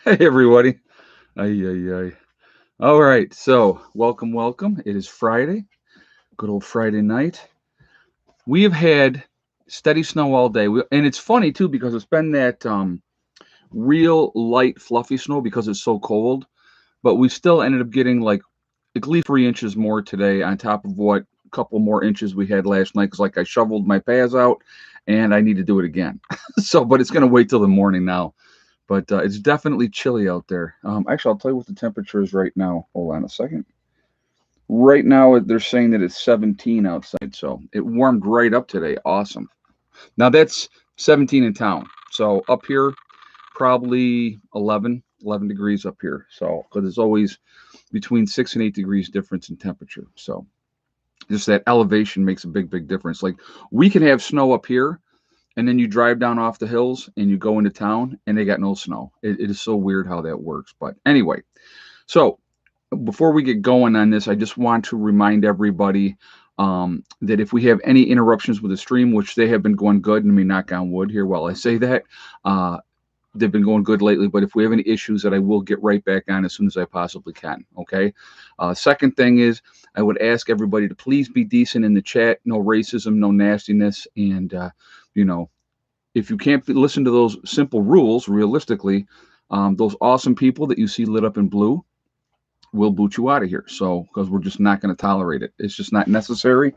Hey everybody. Ay, ay, ay. All right, so welcome. It is Friday, good old Friday night. We have had steady snow all day, and it's funny too because it's been that real light, fluffy snow because it's so cold. But we still ended up getting like at least 3 inches more today on top of what a couple more inches we had last night. Because like I shoveled my paths out, and I need to do it again. So, but it's gonna wait till the morning now. But it's definitely chilly out there. Actually, I'll tell you what the temperature is right now. Hold on a second. Right now, they're saying that it's 17 outside, so it warmed right up today. Awesome. Now that's 17 in town. So up here, probably 11 degrees up here. So because it's always between 6 and 8 degrees difference in temperature. So just that elevation makes a big difference. Like we can have snow up here, and then you drive down off the hills and you go into town and they got no snow. It is so weird how that works. But anyway, so before we get going on this, I just want to remind everybody that if we have any interruptions with the stream, which they have been going good, and let me knock on wood here while I say that, uh, they've been going good lately. But if we have any issues, that I will get right back on as soon as I possibly can. Okay. Second thing is, I would ask everybody to please be decent in the chat. No racism, no nastiness, and you know, if you can't listen to those simple rules realistically, those awesome people that you see lit up in blue will boot you out of here. So, because we're just not going to tolerate it. It's just not necessary,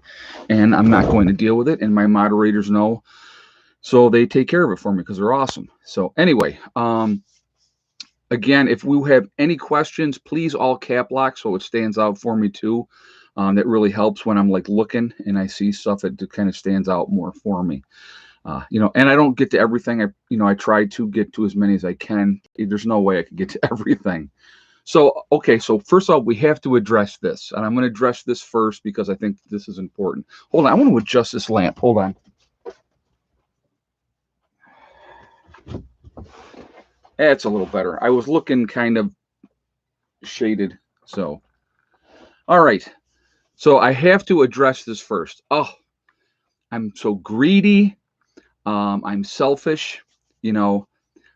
and I'm not going to deal with it. And my moderators know, so they take care of it for me because they're awesome. So, anyway, again, if we have any questions, please all cap lock so it stands out for me too. That really helps when I'm like looking and I see stuff that kind of stands out more for me. And I don't get to everything. I try to get to as many as I can. There's no way I could get to everything. So, okay, so first off, we have to address this, and I'm going to address this first because I think this is important. Hold on, I want to adjust this lamp. Hold on. That's a little better. I was looking kind of shaded. So, all right. So I have to address this first. Oh, I'm so greedy. I'm selfish. You know,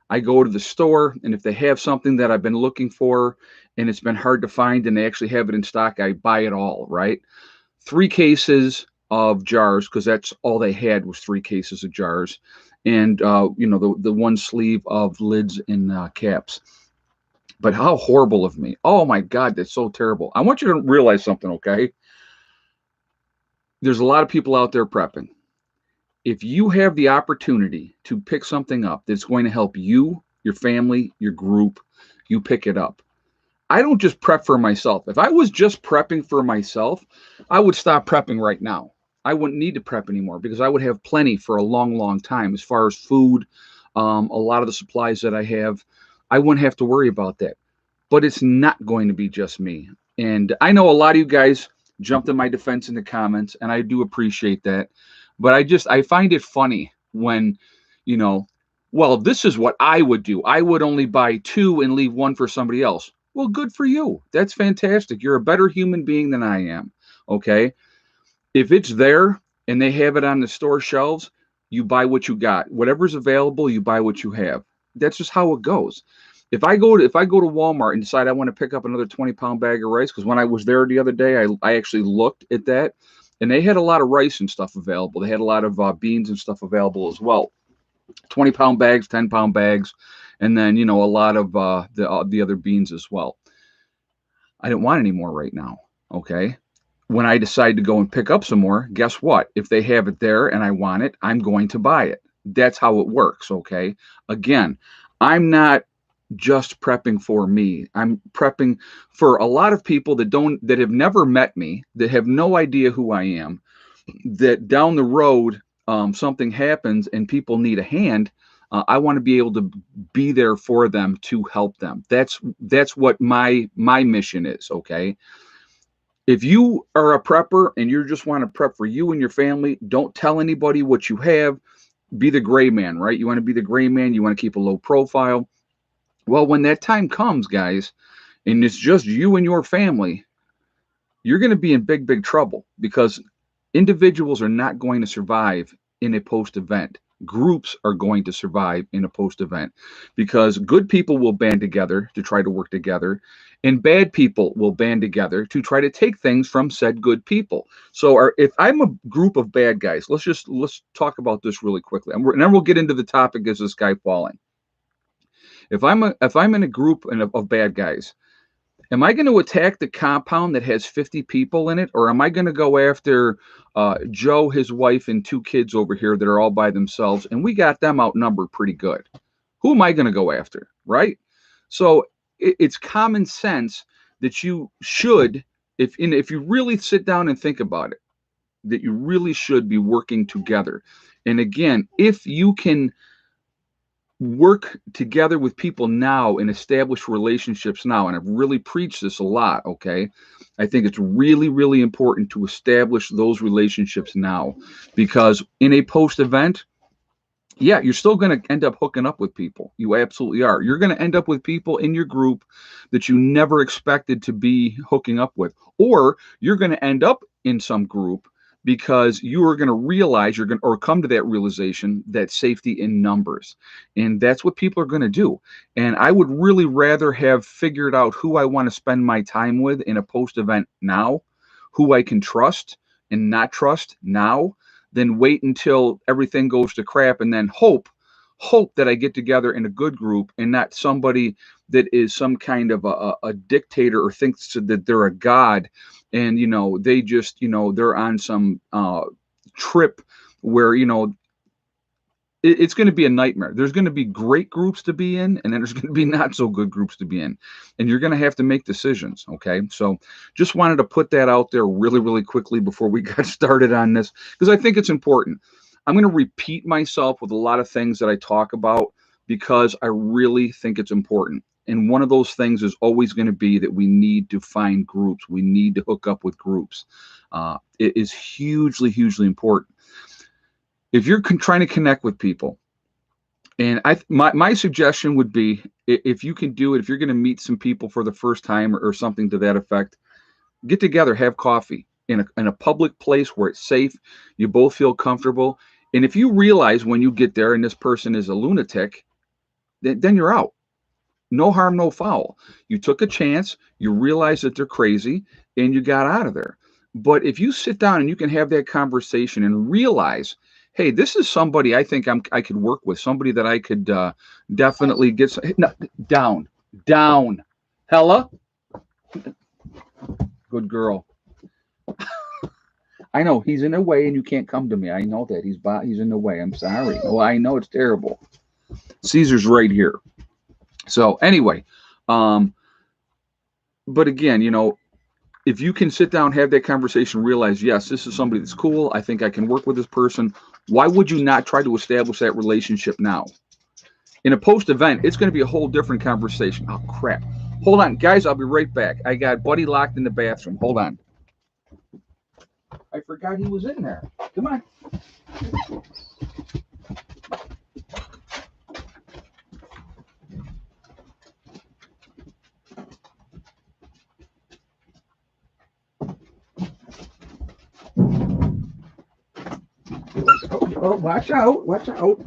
I go to the store, and if they have something that I've been looking for and it's been hard to find and they actually have it in stock, I buy it all, right? 3 cases of jars, because that's all they had was 3 cases of jars, and the one sleeve of lids and caps. But how horrible of me! Oh my God, that's so terrible. I want you to realize something, okay? There's a lot of people out there prepping. If you have the opportunity to pick something up that's going to help you, your family, your group, you pick it up. I don't just prep for myself. If I was just prepping for myself, I would stop prepping right now. I wouldn't need to prep anymore because I would have plenty for a long time as far as food, a lot of the supplies that I have. I wouldn't have to worry about that. But it's not going to be just me. And I know a lot of you guys jumped in my defense in the comments, and I do appreciate that. But I find it funny when, you know, well, this is what I would do. I would only buy two and leave one for somebody else. Well, good for you. That's fantastic. You're a better human being than I am. Okay. If it's there and they have it on the store shelves, you buy what you got. Whatever's available, you buy what you have. That's just how it goes. If I go to Walmart and decide I want to pick up another 20-pound bag of rice, because when I was there the other day, I actually looked at that, and they had a lot of rice and stuff available. They had a lot of beans and stuff available as well. 20-pound bags, 10-pound bags, and then a lot of the other beans as well. I didn't want any more right now. Okay. When I decide to go and pick up some more, guess what? If they have it there and I want it, I'm going to buy it. That's how it works. Okay. Again, I'm not just prepping for me. I'm prepping for a lot of people that have never met me, that have no idea who I am, that down the road something happens and people need a hand. I want to be able to be there for them to help them. That's what my mission is. Okay. If you are a prepper and you just want to prep for you and your family, don't tell anybody what you have. Be the gray man, right? You want to be the gray man. You want to keep a low profile. Well, when that time comes, guys, and it's just you and your family, you're going to be in big trouble because individuals are not going to survive in a post event. Groups are going to survive in a post event because good people will band together to try to work together, and bad people will band together to try to take things from said good people. So, if I'm a group of bad guys, let's talk about this really quickly, and then we'll get into the topic: is this guy falling? If I'm in a group of bad guys, am I going to attack the compound that has 50 people in it, or am I going to go after Joe, his wife, and two kids over here that are all by themselves, and we got them outnumbered pretty good? Who am I going to go after, right? So it's common sense that you should, if you really sit down and think about it, that you really should be working together. And again, if you can work together with people now and establish relationships now, and I've really preached this a lot, okay? I think it's really, really important to establish those relationships now, because in a post event, yeah, you're still going to end up hooking up with people. You absolutely are. You're going to end up with people in your group that you never expected to be hooking up with, or you're going to end up in some group because you are going to realize you're going to, or come to that realization that safety in numbers. And that's what people are going to do. And I would really rather have figured out who I want to spend my time with in a post event now, who I can trust and not trust now, than wait until everything goes to crap and then hope that I get together in a good group and not somebody that is some kind of a dictator or thinks that they're a god, and they just they're on some trip where it's going to be a nightmare. There's going to be great groups to be in, and then there's going to be not so good groups to be in. And you're going to have to make decisions, okay? So just wanted to put that out there really, really quickly before we got started on this, because I think it's important. I'm going to repeat myself with a lot of things that I talk about because I really think it's important. And one of those things is always going to be that we need to find groups. We need to hook up with groups. It is hugely, hugely important. If you're trying to connect with people, and my suggestion would be, if you can do it, if you're going to meet some people for the first time or something to that effect, get together, have coffee in a public place where it's safe, you both feel comfortable. And if you realize when you get there and this person is a lunatic, then you're out. No harm, no foul. You took a chance, you realize that they're crazy, and you got out of there. But if you sit down and you can have that conversation and realize, hey, this is somebody I think I could work with, somebody that I could definitely get no, down. Hella, good girl. I know he's in the way, and you can't come to me. I know that he's in the way. I'm sorry. Oh, I know it's terrible. Caesar's right here. So anyway, but again, if you can sit down, have that conversation, realize, yes, this is somebody that's cool. I think I can work with this person. Why would you not try to establish that relationship now? In a post event, it's going to be a whole different conversation. Oh, crap. Hold on, guys. I'll be right back. I got Buddy locked in the bathroom. Hold on. I forgot he was in there. Come on. Oh, watch out. Watch out.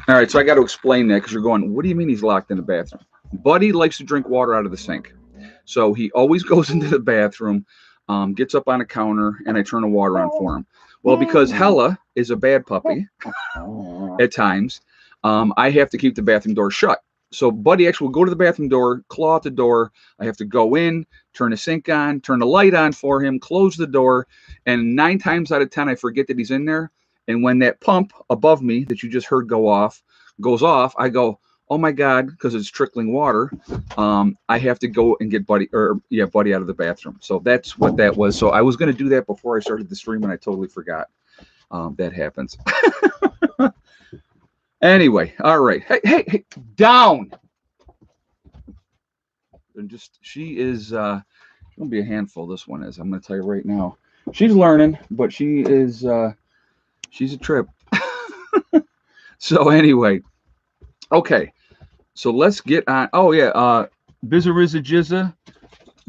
All right, so I got to explain that, because you're going, what do you mean he's locked in the bathroom? Buddy likes to drink water out of the sink. So he always goes into the bathroom, gets up on a counter, and I turn the water on for him. Well, because Hella is a bad puppy at times, I have to keep the bathroom door shut. So Buddy actually will go to the bathroom door, claw at the door. I have to go in, turn the sink on, turn the light on for him, close the door, and 9 times out of 10, I forget that he's in there. And when that pump above me that you just heard goes off, I go, oh my God, because it's trickling water. I have to go and get Buddy out of the bathroom. So that's what that was. So I was going to do that before I started the stream, and I totally forgot. That happens. Anyway, all right. Hey, down. And she is gonna be a handful. This one is. I'm gonna tell you right now. She's learning, but she is she's a trip. So anyway, okay. So let's get on. Oh yeah, Bizarriza Jizza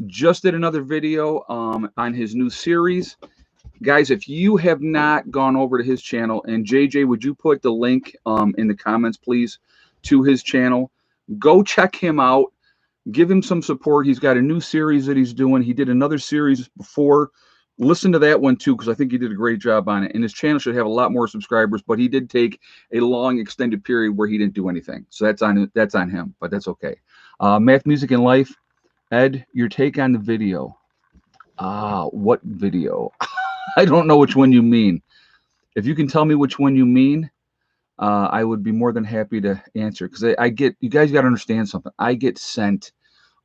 just did another video on his new series. Guys, if you have not gone over to his channel, and JJ, would you put the link in the comments, please, to his channel? Go check him out. Give him some support. He's got a new series that he's doing. He did another series before. Listen to that one too, because I think he did a great job on it. And his channel should have a lot more subscribers, but he did take a long extended period where he didn't do anything. So that's on him, but that's okay. Math, Music, and Life. Ed, your take on the video. What video? I don't know which one you mean. If you can tell me which one you mean, I would be more than happy to answer, because I get, you guys got to understand something. I get sent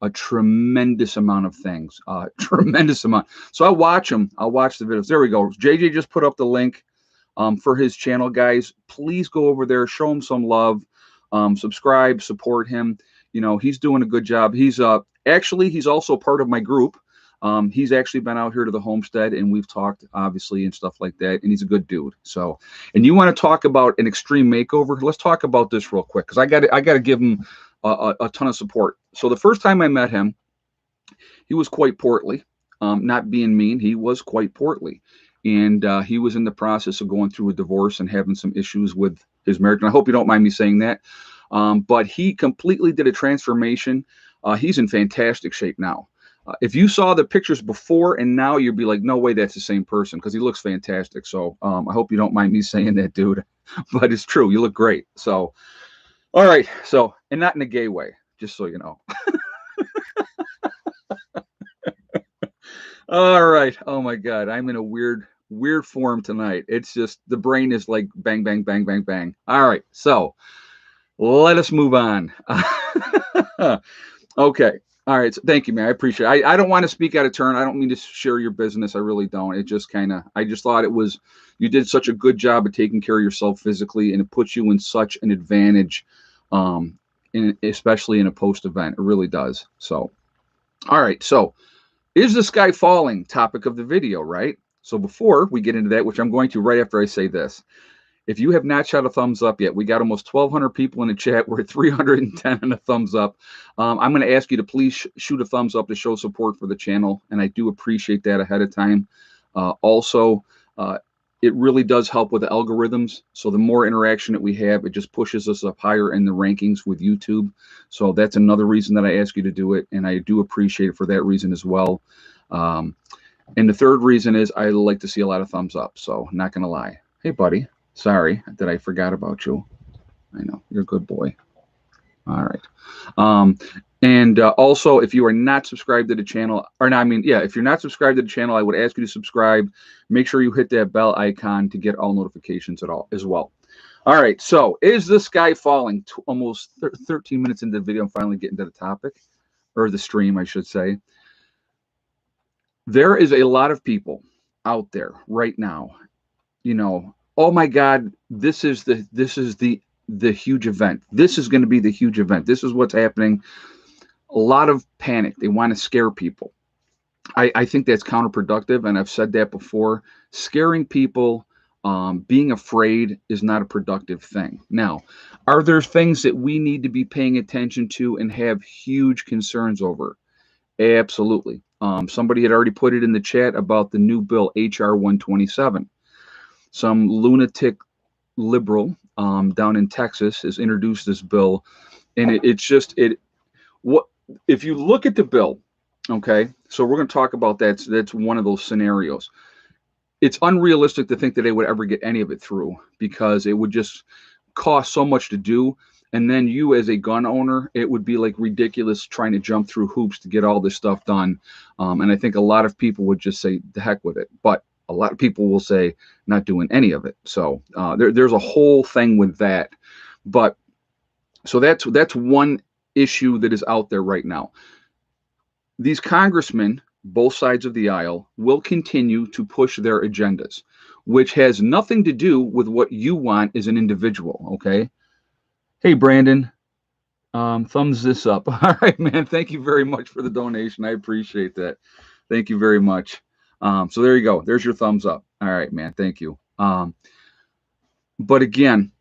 a tremendous amount of things, tremendous amount. So I watch them. I'll watch the videos. There we go. JJ just put up the link for his channel, guys. Please go over there, show him some love, subscribe, support him. You know, he's doing a good job. He's actually, he's also part of my group. He's actually been out here to the homestead, and we've talked, obviously, and stuff like that. And he's a good dude. So, and you want to talk about an extreme makeover? Let's talk about this real quick, because I got to give him a ton of support. So the first time I met him, he was quite portly. Not being mean, he was quite portly, and he was in the process of going through a divorce and having some issues with his marriage. And I hope you don't mind me saying that. But he completely did a transformation. He's in fantastic shape now. If you saw the pictures before and now, you'd be like, no way, that's the same person, because he looks fantastic. So I hope you don't mind me saying that, dude. But it's true. You look great. So, all right. So, and not in a gay way, just so you know. All right. Oh, my God. I'm in a weird form tonight. It's just the brain is like bang, bang, bang, bang, bang. All right. So let us move on. Okay. All right. So thank you, man. I appreciate it. I don't want to speak out of turn. I don't mean to share your business. I really don't. It just kind of, I just thought it was, you did such a good job of taking care of yourself physically, and it puts you in such an advantage, especially in a post event. It really does. So, all right. So, is the sky falling? Topic of the video, right? So before we get into that, which I'm going to right after I say this, if you have not shot a thumbs up yet, we got almost 1,200 people in the chat. We're at 310 on a thumbs up. I'm going to ask you to please shoot a thumbs up to show support for the channel, and I do appreciate that ahead of time. Also, it really does help with the algorithms. So the more interaction that we have, it just pushes us up higher in the rankings with YouTube. So that's another reason that I ask you to do it, and I do appreciate it for that reason as well. And the third reason is I like to see a lot of thumbs up. So not going to lie. Hey, buddy. Sorry that I forgot about you. I know, you're a good boy. All right. And also, if you are not subscribed to the channel, or no, I mean, yeah, if you're not subscribed to the channel, I would ask you to subscribe. Make sure you hit that bell icon to get all notifications as well. All right. So, is the sky falling? Almost 13 minutes into the video, I'm finally getting to the topic, or the stream, I should say. There is a lot of people out there right now, you know, oh my God, this is the huge event. This is going to be the huge event. This is what's happening. A lot of panic. They want to scare people. I think that's counterproductive, and I've said that before. Scaring people, being afraid is not a productive thing. Now, are there things that we need to be paying attention to and have huge concerns over? Absolutely. Somebody had already put it in the chat about the new bill, HR 127. Some lunatic liberal down in Texas has introduced this bill, and what if you look at the bill? Okay, so we're going to talk about that. So that's one of those scenarios. It's unrealistic to think that they would ever get any of it through, because it would just cost so much to do. And then you, as a gun owner, it would be like ridiculous trying to jump through hoops to get all this stuff done. And I think a lot of people would just say, the heck with it. But a lot of people will say not doing any of it. So there's a whole thing with that. But so that's one issue that is out there right now. These congressmen, both sides of the aisle, will continue to push their agendas, which has nothing to do with what you want as an individual. Okay. Hey, Brandon, thumbs this up. All right, man. Thank you very much for the donation. I appreciate that. Thank you very much. So there you go. There's your thumbs up. All right, man. Thank you. But again,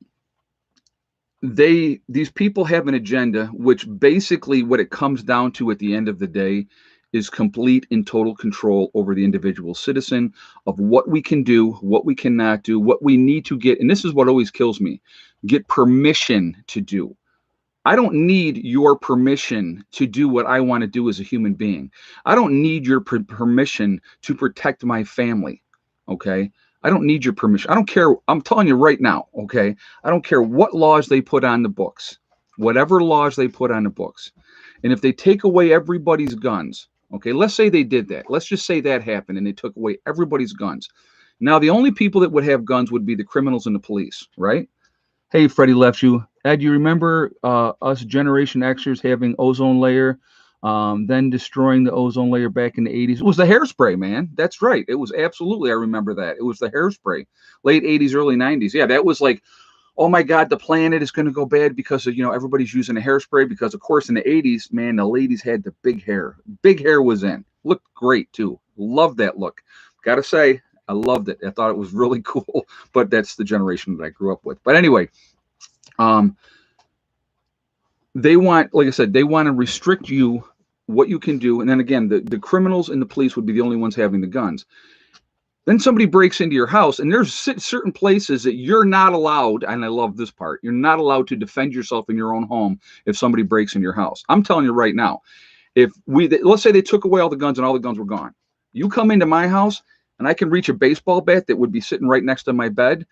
these people have an agenda, which basically what it comes down to at the end of the day is complete and total control over the individual citizen of what we can do, what we cannot do, what we need to get. And this is what always kills me, get permission to do. I don't need your permission to do what I want to do as a human being. I don't need your permission to protect my family. Okay. I don't need your permission. I don't care. I'm telling you right now. Okay. I don't care what laws they put on the books, whatever laws they put on the books. And if they take away everybody's guns, okay, let's say they did that. Let's just say that happened and they took away everybody's guns. Now, the only people that would have guns would be the criminals and the police, right? Hey, Freddie left you. Ed, you remember us Generation Xers having ozone layer, then destroying the ozone layer back in the 80s? It was the hairspray, man. That's right. It was absolutely, I remember that. It was the hairspray. Late 80s, early 90s. Yeah, that was like, oh my God, the planet is going to go bad because of, everybody's using a hairspray. Because, of course, in the 80s, man, the ladies had the big hair. Big hair was in. Looked great, too. Loved that look. Got to say, I loved it. I thought it was really cool, but that's the generation that I grew up with. But anyway, they want, like I said, they want to restrict you, what you can do. And then again, the criminals and the police would be the only ones having the guns. Then somebody breaks into your house, and there's certain places that you're not allowed, and I love this part, you're not allowed to defend yourself in your own home if somebody breaks in your house. I'm telling you right now, let's say they took away all the guns and all the guns were gone. You come into my house, and I can reach a baseball bat that would be sitting right next to my bed,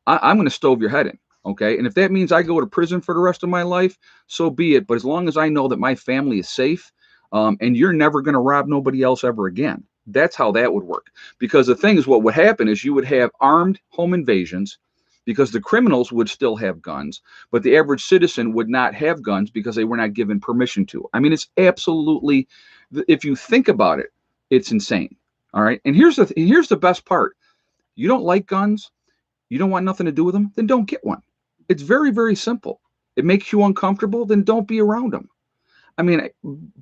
I'm going to stove your head in, okay? And if that means I go to prison for the rest of my life, so be it. But as long as I know that my family is safe, and you're never going to rob nobody else ever again. That's how that would work. Because the thing is, what would happen is you would have armed home invasions because the criminals would still have guns, but the average citizen would not have guns because they were not given permission to. I mean, it's absolutely, if you think about it, it's insane. All right. And here's the best part. You don't like guns. You don't want nothing to do with them. Then don't get one. It's very, very simple. It makes you uncomfortable. Then don't be around them. I mean,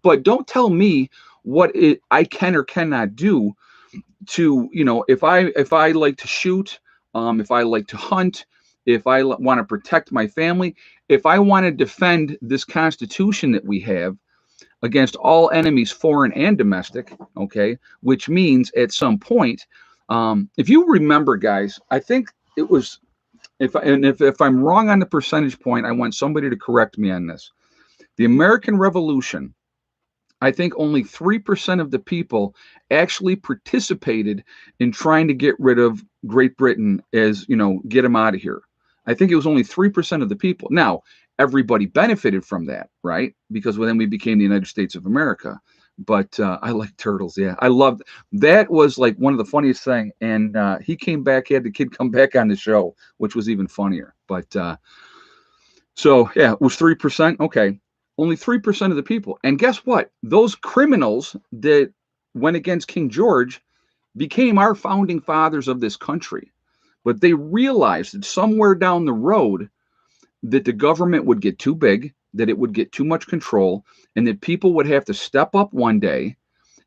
but don't tell me what I can or cannot do to, if I like to shoot, if I like to hunt, if I want to protect my family, if I want to defend this Constitution that we have against all enemies, foreign and domestic, okay, which means at some point, if you remember, guys, I think it was, if I'm wrong on the percentage point, I want somebody to correct me on this. The American Revolution, I think only 3% of the people actually participated in trying to get rid of Great Britain as, get them out of here. I think it was only 3% of the people. Now, everybody benefited from that, right? Because then we became the United States of America. But I like turtles. Yeah, I loved that. Was like one of the funniest thing. And he came back, he had the kid come back on the show, which was even funnier. But so, yeah, it was 3%. Okay. Only 3% of the people. And guess what? Those criminals that went against King George became our founding fathers of this country. But they realized that somewhere down the road that the government would get too big, that it would get too much control, and that people would have to step up one day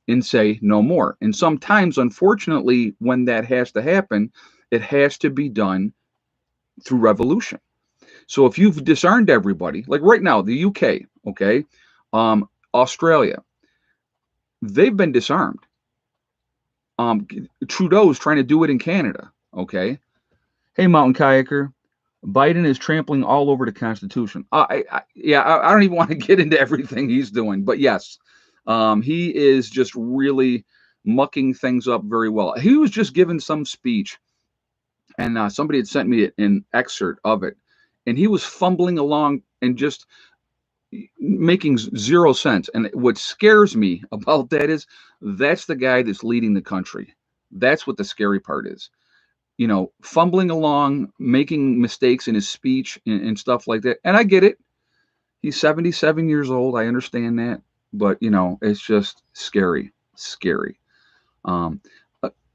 and say no more. And sometimes, unfortunately, when that has to happen, it has to be done through revolution. So if you've disarmed everybody, like right now, the UK, okay, Australia, they've been disarmed. Trudeau's trying to do it in Canada, okay. Hey, mountain kayaker, Biden is trampling all over the Constitution. I don't even want to get into everything he's doing, but yes, he is just really mucking things up very well. He was just giving some speech, and somebody had sent me an excerpt of it. And he was fumbling along and just making zero sense. And what scares me about that is that's the guy that's leading the country. That's what the scary part is. Fumbling along, making mistakes in his speech and stuff like that. And I get it. He's 77 years old. I understand that. But, it's just scary.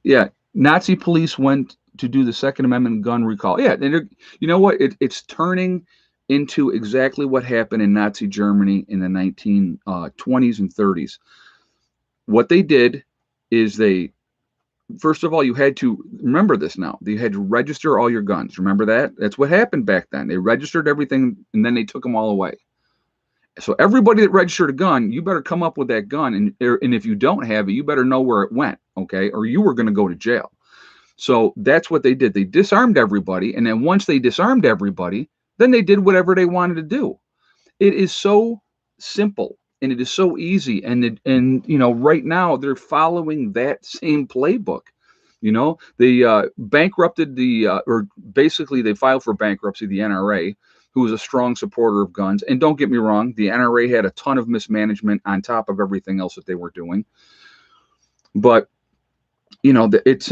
Yeah, Nazi police went to do the Second Amendment gun recall. Yeah, and you know what? It's turning into exactly what happened in Nazi Germany in the 1920s and 30s. What they did is first of all, you had to remember this now. You had to register all your guns. Remember that? That's what happened back then. They registered everything, and then they took them all away. So everybody that registered a gun, you better come up with that gun, and if you don't have it, you better know where it went, okay? Or you were going to go to jail. So that's what they did. They disarmed everybody, and then once they disarmed everybody, then they did whatever they wanted to do. It is so simple and it is so easy, and right now they're following that same playbook. They bankrupted or basically they filed for bankruptcy, the NRA, who was a strong supporter of guns. And don't get me wrong, the NRA had a ton of mismanagement on top of everything else that they were doing. But it's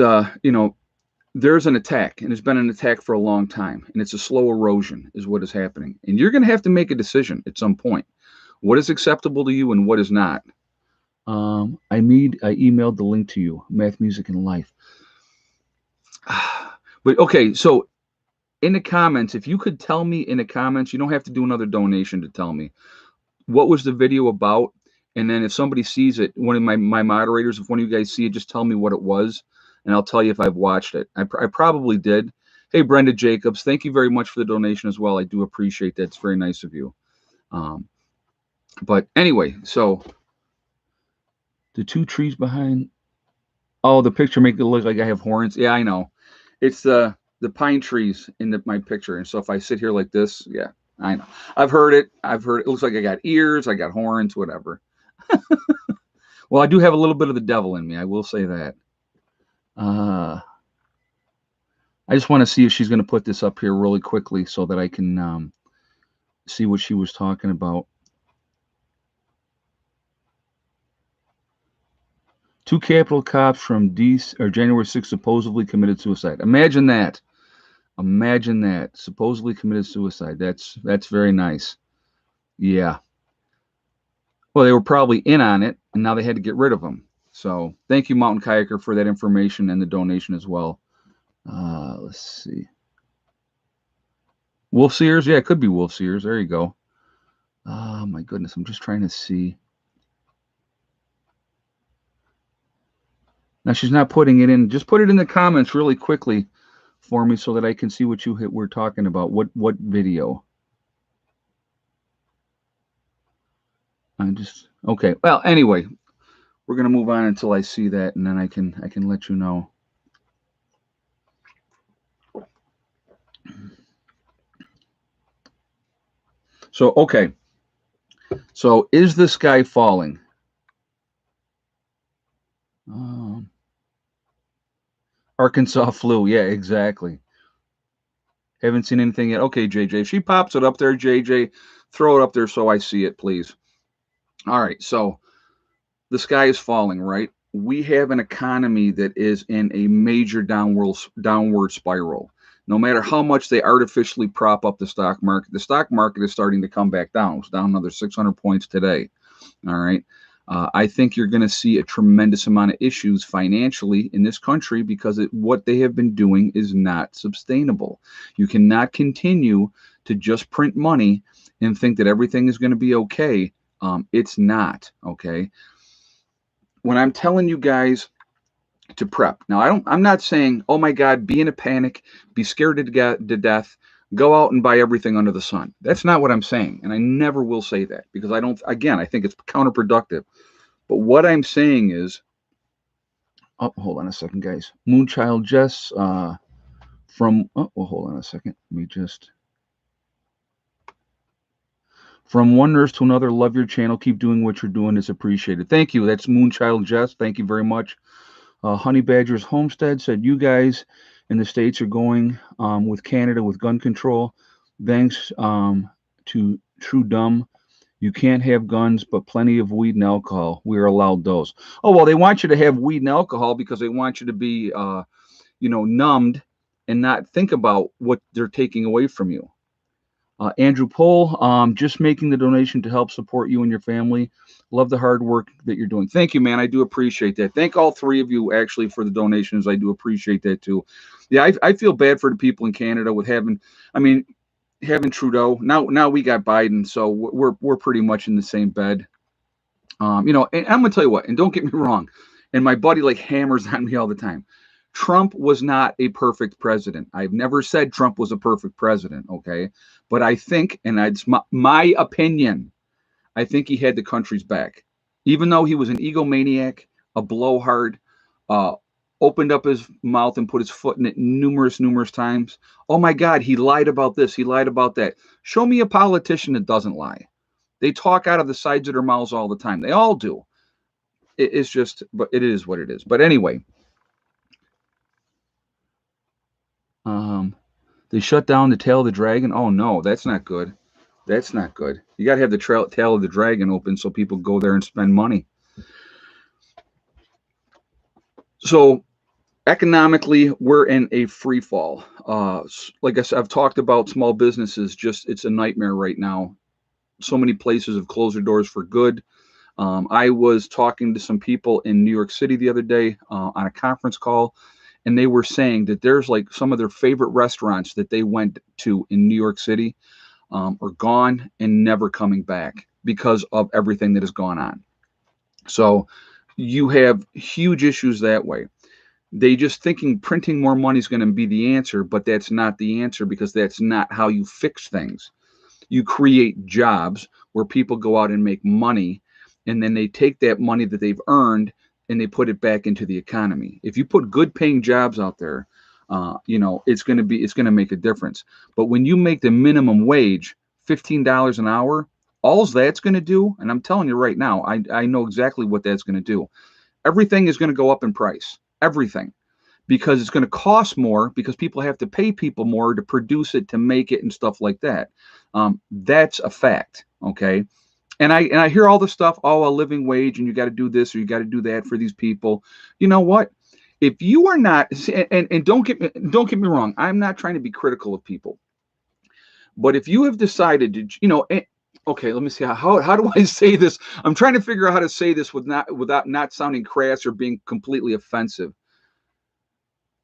there's an attack, and there's been an attack for a long time, and it's a slow erosion is what is happening. And you're going to have to make a decision at some point. What is acceptable to you and what is not? I emailed the link to you, Math, Music, and Life. But okay, so in the comments, if you could tell me in the comments, you don't have to do another donation to tell me what was the video about. And then if somebody sees it, one of my moderators, if one of you guys see it, just tell me what it was, and I'll tell you if I've watched it. I probably did. Hey, Brenda Jacobs, thank you very much for the donation as well. I do appreciate that. It's very nice of you. But anyway, so the two trees behind. Oh, the picture make it look like I have horns. Yeah, I know. It's the pine trees in my picture. And so if I sit here like this, yeah, I know. I've heard it. It looks like I got ears. I got horns, whatever. Well, I do have a little bit of the devil in me. I will say that. I just want to see if she's going to put this up here really quickly so that I can see what she was talking about. 2 Capitol cops from January 6th supposedly committed suicide. Imagine that. Imagine that. Supposedly committed suicide. That's very nice. Yeah. Well, they were probably in on it, and now they had to get rid of them. So thank you, Mountain Kayaker, for that information and the donation as well. Let's see. Wolf Sears? Yeah, it could be Wolf Sears. There you go. Oh, my goodness. I'm just trying to see. Now, she's not putting it in. Just put it in the comments really quickly for me so that I can see what we're talking about. What video? Okay. Well, anyway, we're going to move on until I see that, and then I can let you know. So, okay. So, is the sky falling? Arkansas flu. Yeah, exactly. Haven't seen anything yet. Okay, JJ. If she pops it up there, JJ, throw it up there so I see it, please. All right. So the sky is falling, right? We have an economy that is in a major downward spiral. No matter how much they artificially prop up the stock market is starting to come back down. It's down another 600 points today. All right. I think you're going to see a tremendous amount of issues financially in this country because what they have been doing is not sustainable. You cannot continue to just print money and think that everything is going to be okay. It's not, okay? When I'm telling you guys to prep, now I'm not saying, oh my God, be in a panic, be scared to death, go out and buy everything under the sun. That's not what I'm saying. And I never will say that because I think it's counterproductive. But what I'm saying is, hold on a second, guys. Moonchild Jess hold on a second. Let me just. From one nurse to another, love your channel. Keep doing what you're doing. It's appreciated. Thank you. That's Moonchild Jess. Thank you very much. Honey Badger's Homestead said, you guys in the States are going with Canada with gun control. Thanks to True Dumb. You can't have guns, but plenty of weed and alcohol. We're allowed those. Oh, well, they want you to have weed and alcohol because they want you to be, numbed and not think about what they're taking away from you. Andrew Pohl, just making the donation to help support you and your family. Love the hard work that you're doing. Thank you, man. I do appreciate that. Thank all three of you, actually, for the donations. I do appreciate that, too. Yeah, I feel bad for the people in Canada with having Trudeau. Now we got Biden, so we're pretty much in the same bed. And I'm going to tell you what, and don't get me wrong, and my buddy hammers on me all the time. Trump was not a perfect president. I've never said Trump was a perfect president, okay? But I think, and it's my opinion, I think he had the country's back. Even though he was an egomaniac, a blowhard, uh, opened up his mouth and put his foot in it numerous times. Oh my God, he lied about this, he lied about that. Show me a politician that doesn't lie. They talk out of the sides of their mouths all the time. They all do. It's just, but it is what it is. But anyway, um, they shut down the tail of the dragon. Oh no, that's not good. That's not good. You got to have the tail of the dragon open so people go there and spend money. So economically, we're in a free fall. Like I said, I've talked about small businesses. Just it's a nightmare right now. So many places have closed their doors for good. I was talking to some people in New York City the other day on a conference call, and they were saying that there's like some of their favorite restaurants that they went to in New York City are gone and never coming back because of everything that has gone on. So you have huge issues that way. They just thinking printing more money is going to be the answer, but that's not the answer because that's not how you fix things. You create jobs where people go out and make money, and then they take that money that they've earned and they put it back into the economy. If you put good paying jobs out there, it's going to make a difference. But when you make the minimum wage $15 an hour, all that's going to do, and I'm telling you right now, I know exactly what that's going to do. Everything is going to go up in price. Everything, because it's going to cost more because people have to pay people more to produce it, to make it, and stuff like that. That's a fact. Okay. And I hear all the stuff, oh, a living wage, and you got to do this or you got to do that for these people. You know what? If you are not, and don't get me wrong, I'm not trying to be critical of people, but if you have decided to, okay, let me see how do I say this? I'm trying to figure out how to say this without not sounding crass or being completely offensive.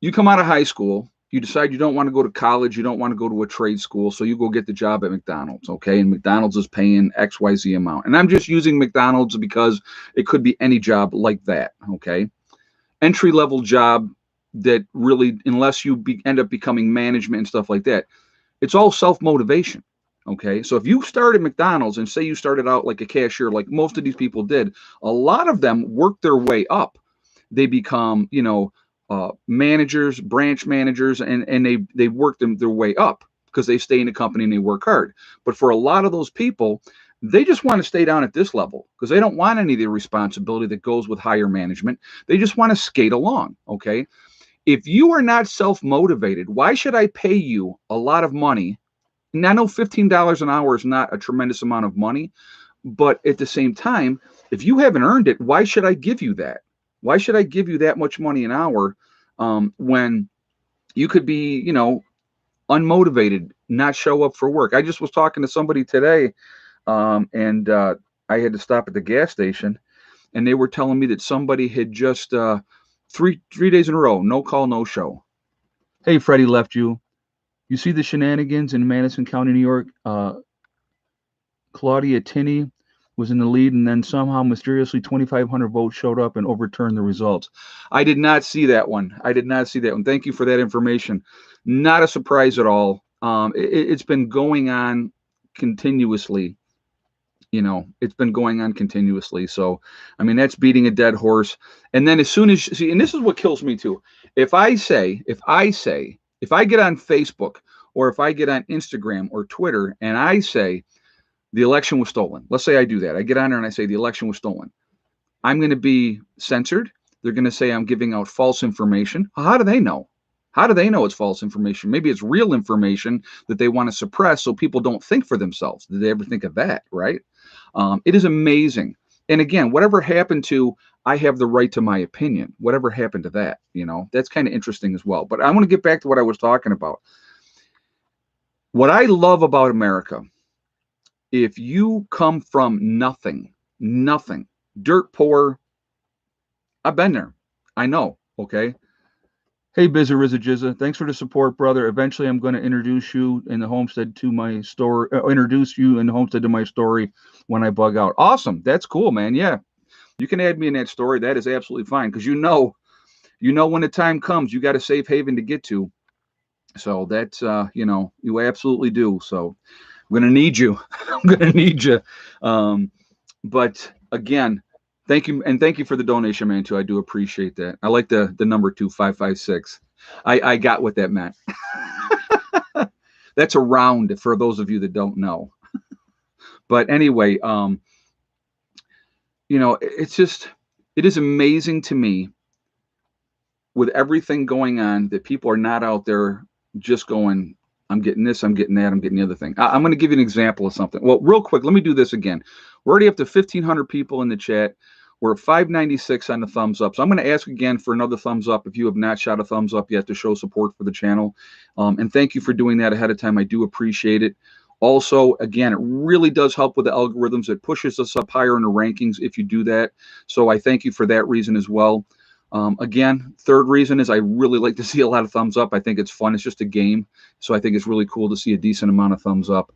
You come out of high school, you decide you don't want to go to college, you don't want to go to a trade school, so you go get the job at McDonald's, okay? And McDonald's is paying XYZ amount. And I'm just using McDonald's because it could be any job like that, okay? Entry level job that really, unless you end up becoming management and stuff like that, it's all self motivation. Okay. So if you start at McDonald's and say you started out like a cashier, like most of these people did, a lot of them work their way up. They become, managers, branch managers, and they work their way up because they stay in the company and they work hard. But for a lot of those people, they just want to stay down at this level because they don't want any of the responsibility that goes with higher management. They just want to skate along. Okay. If you are not self motivated, why should I pay you a lot of money? And I know $15 an hour is not a tremendous amount of money, but at the same time, if you haven't earned it, why should I give you that? Why should I give you that much money an hour when you could be, unmotivated, not show up for work? I just was talking to somebody today, and I had to stop at the gas station, and they were telling me that somebody had just three days in a row, no call, no show. Hey, Freddie left you. You see the shenanigans in Madison County, New York? Claudia Tinney was in the lead, and then somehow mysteriously 2,500 votes showed up and overturned the results. I did not see that one. I did not see that one. Thank you for that information. Not a surprise at all. It's been going on continuously. It's been going on continuously. So, I mean, that's beating a dead horse. And then as soon as see, and this is what kills me too. If I get on Facebook or if I get on Instagram or Twitter and I say the election was stolen, let's say I do that. I get on there and I say the election was stolen. I'm going to be censored. They're going to say I'm giving out false information. How do they know? How do they know it's false information? Maybe it's real information that they want to suppress so people don't think for themselves. Did they ever think of that, right? It is amazing. And again, whatever happened to, I have the right to my opinion. Whatever happened to that, that's kind of interesting as well. But I want to get back to what I was talking about. What I love about America, if you come from nothing, dirt poor, I've been there. I know, okay? Hey, Bizza Rizza Jizza, thanks for the support, brother. Eventually, I'm going to introduce you in the homestead to my story. Introduce you in the homestead to my story when I bug out. Awesome, that's cool, man. Yeah, you can add me in that story. That is absolutely fine because you know when the time comes, you got a safe haven to get to. So that's you absolutely do. So I'm going to need you. I'm going to need you. But again, thank you, and thank you for the donation, man. Too, I do appreciate that. I like the number 2556. I got what that meant. That's a round for those of you that don't know. But anyway, it's just, it is amazing to me with everything going on that people are not out there just going, I'm getting this, I'm getting that, I'm getting the other thing. I'm going to give you an example of something. Well, real quick, let me do this again. We're already up to 1,500 people in the chat. We're at 596 on the thumbs up. So I'm going to ask again for another thumbs up if you have not shot a thumbs up yet to show support for the channel. And thank you for doing that ahead of time. I do appreciate it. Also, again, it really does help with the algorithms. It pushes us up higher in the rankings if you do that. So I thank you for that reason as well. Again, third reason is I really like to see a lot of thumbs up. I think it's fun. It's just a game. So I think it's really cool to see a decent amount of thumbs up.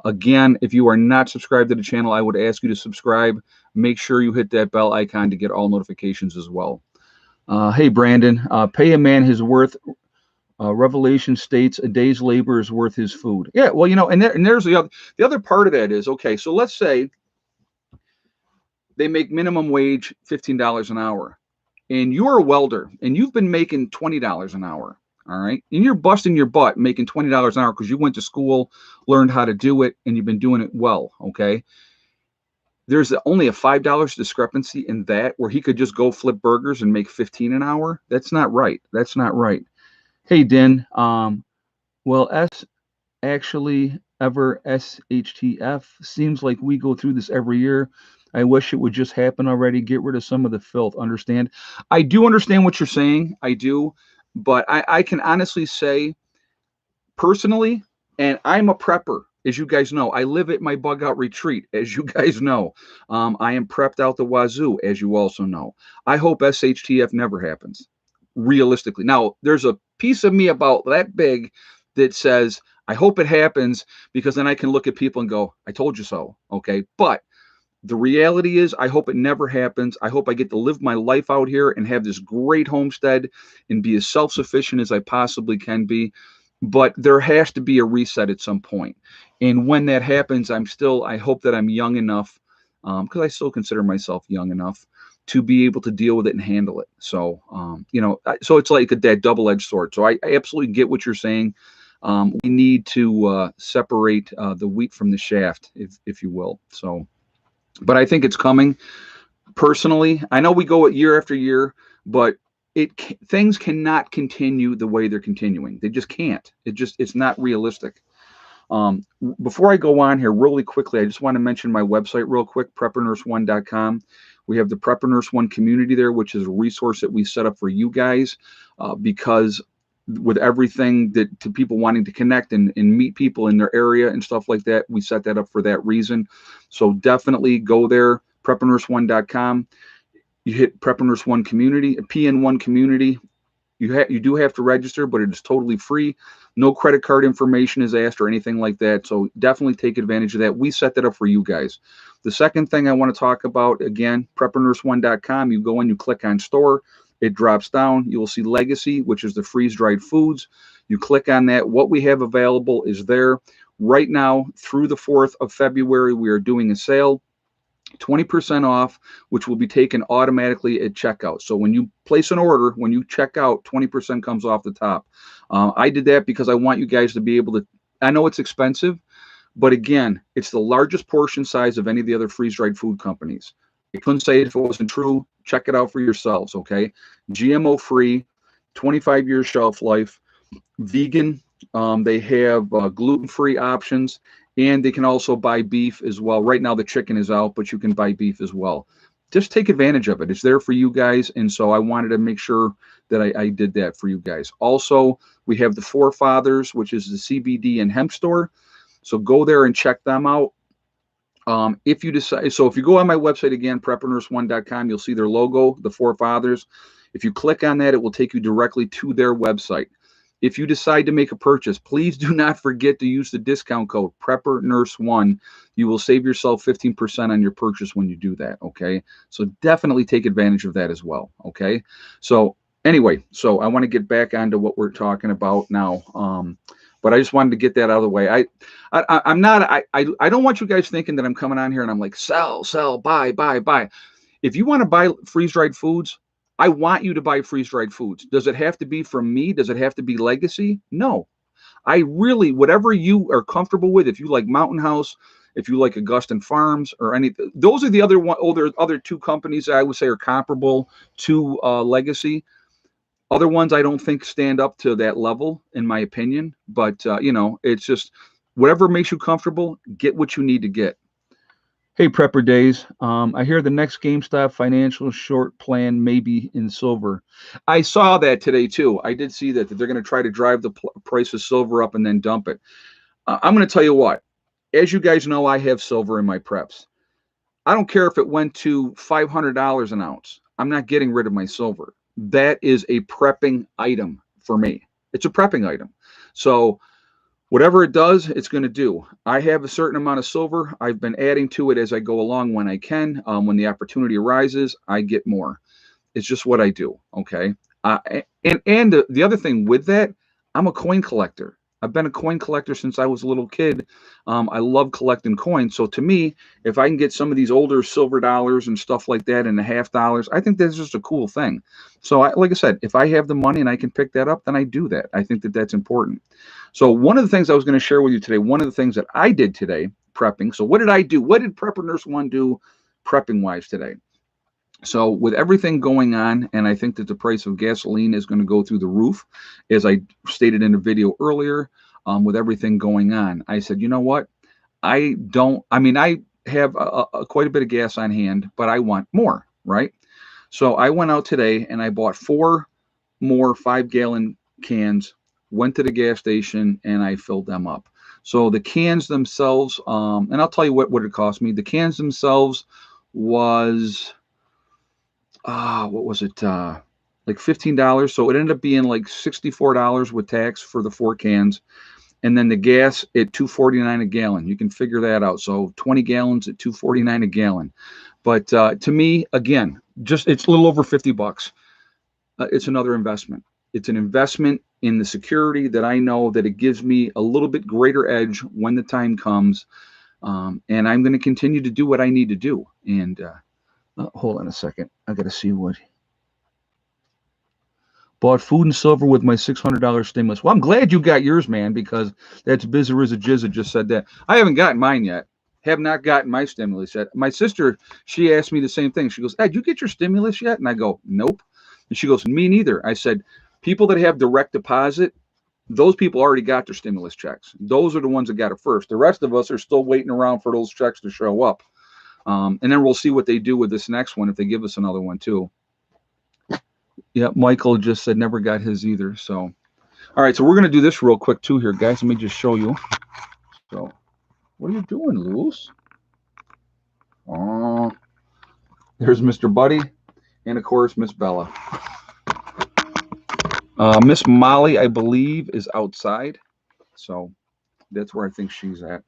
Again, if you are not subscribed to the channel, I would ask you to subscribe. Make sure you hit that bell icon to get all notifications as well. Hey, Brandon, pay a man his worth. Revelation states a day's labor is worth his food. Yeah, well, and there's the other part of that is, okay, so let's say they make minimum wage $15 an hour. And you're a welder and you've been making $20 an hour, all right? And you're busting your butt making $20 an hour because you went to school, learned how to do it, and you've been doing it well, okay? There's only a $5 discrepancy in that where he could just go flip burgers and make 15 an hour. That's not right. That's not right. Hey, Den, well, actually ever SHTF? Seems like we go through this every year. I wish it would just happen already. Get rid of some of the filth. Understand? I do understand what you're saying. I do. But I can honestly say, personally, and I'm a prepper, as you guys know. I live at my bug out retreat, as you guys know. I am prepped out the wazoo, as you also know. I hope SHTF never happens, realistically. Now, there's a piece of me about that big that says, I hope it happens, because then I can look at people and go, I told you so. Okay. But the reality is, I hope it never happens. I hope I get to live my life out here and have this great homestead and be as self-sufficient as I possibly can be. But there has to be a reset at some point. And when that happens, I hope that I'm young enough, because I still consider myself young enough to be able to deal with it and handle it. So, so it's like that double-edged sword. So I absolutely get what you're saying. We need to separate the wheat from the shaft, if you will. So, but I think it's coming. Personally, I know we go year after year, but things cannot continue the way they're continuing. They just can't. It's not realistic. Before I go on here really quickly, I just want to mention my website real quick, preppernurse1.com. We have the Prepper Nurse One community there, which is a resource that we set up for you guys, because with everything that to people wanting to connect and meet people in their area and stuff like that, we set that up for that reason. So definitely go there, preppernurse1.com. You hit Prepper Nurse One community, PN1 community. You do have to register, but it is totally free. No credit card information is asked or anything like that. So definitely take advantage of that. We set that up for you guys. The second thing I want to talk about, again, preppernurse1.com. You go in, you click on store. It drops down. You will see Legacy, which is the freeze-dried foods. You click on that. What we have available is there. Right now, through the 4th of February, we are doing a sale. 20% off, which will be taken automatically at checkout. So when you place an order, when you check out, 20% comes off the top. I did that because I want you guys to be able to, I know it's expensive, but again, it's the largest portion size of any of the other freeze-dried food companies. I couldn't say it if it wasn't true. Check it out for yourselves, okay? GMO-free, 25 years shelf life, vegan. They have gluten-free options. And they can also buy beef as well. Right now, the chicken is out, but you can buy beef as well. Just take advantage of it. It's there for you guys. And so I wanted to make sure that I did that for you guys. Also, we have the Forefathers, which is the CBD and hemp store. So go there and check them out. If you decide, so if you go on my website again, preppernurse1.com, you'll see their logo, the Forefathers. If you click on that, it will take you directly to their website. If you decide to make a purchase, please do not forget to use the discount code PrepperNurse1. You will save yourself 15% on your purchase when you do that, okay? So definitely take advantage of that as well, okay? So anyway, so I want to get back onto what we're talking about now. But I just wanted to get that out of the way. I'm not. I don't want you guys thinking that I'm coming on here and I'm like sell, sell, buy, buy, buy. If you want to buy freeze dried foods, I want you to buy freeze dried foods. Does it have to be from me? Does it have to be legacy? No. I really, whatever you are comfortable with, if you like Mountain House, if you like Augustin Farms or any, those are the other two companies that I would say are comparable to Legacy. Other ones I don't think stand up to that level, in my opinion. But it's just whatever makes you comfortable. Get what you need to get. Hey, Prepper Days. I hear the next GameStop financial short plan may be in silver. I saw that today too. I did see that they're going to try to drive the price of silver up and then dump it. I'm going to tell you what. As you guys know, I have silver in my preps. I don't care if it went to $500 an ounce. I'm not getting rid of my silver. That is a prepping item for me. It's a prepping item. So whatever it does, it's going to do. I have a certain amount of silver. I've been adding to it as I go along when I can. When the opportunity arises, I get more. It's just what I do. Okay. And the other thing with that, I'm a coin collector. I've been a coin collector since I was a little kid. I love collecting coins. So to me, if I can get some of these older silver dollars and stuff like that and the half dollars, I think that's just a cool thing. So like I said, if I have the money and I can pick that up, then I do that. I think that that's important. So one of the things I was going to share with you today, one of the things that I did today, prepping. So what did I do? What did Prepper Nurse One do prepping wise today? So with everything going on, and I think that the price of gasoline is going to go through the roof, as I stated in the video earlier, with everything going on, I said, you know what? I have quite a bit of gas on hand, but I want more, right? So I went out today and I bought 4 more 5-gallon cans, went to the gas station, and I filled them up. So the cans themselves, and I'll tell you what it cost me. The cans themselves was... what was it? Like $15. So it ended up being like $64 with tax for the 4 cans. And then the gas at $2.49 a gallon. You can figure that out. So 20 gallons at $2.49 a gallon. But to me, again, it's a little over $50. It's another investment. It's an investment in the security that I know that it gives me a little bit greater edge when the time comes. And I'm going to continue to do what I need to do. And hold on a second. I got to see what. Bought food and silver with my $600 stimulus. Well, I'm glad you got yours, man, because that's Bizarrizza Jizza just said that. I haven't gotten mine yet. Have not gotten my stimulus yet. My sister, she asked me the same thing. She goes, "Hey, did you get your stimulus yet?" And I go, "Nope." And she goes, "Me neither." I said, people that have direct deposit, those people already got their stimulus checks. Those are the ones that got it first. The rest of us are still waiting around for those checks to show up. And then we'll see what they do with this next one if they give us another one too. Yeah, Michael just said never got his either. So, all right, so we're going to do this real quick too here, guys. Let me just show you. So, what are you doing, Luz? Oh, there's Mr. Buddy, and of course, Miss Bella. Miss Molly, I believe, is outside. So, that's where I think she's at.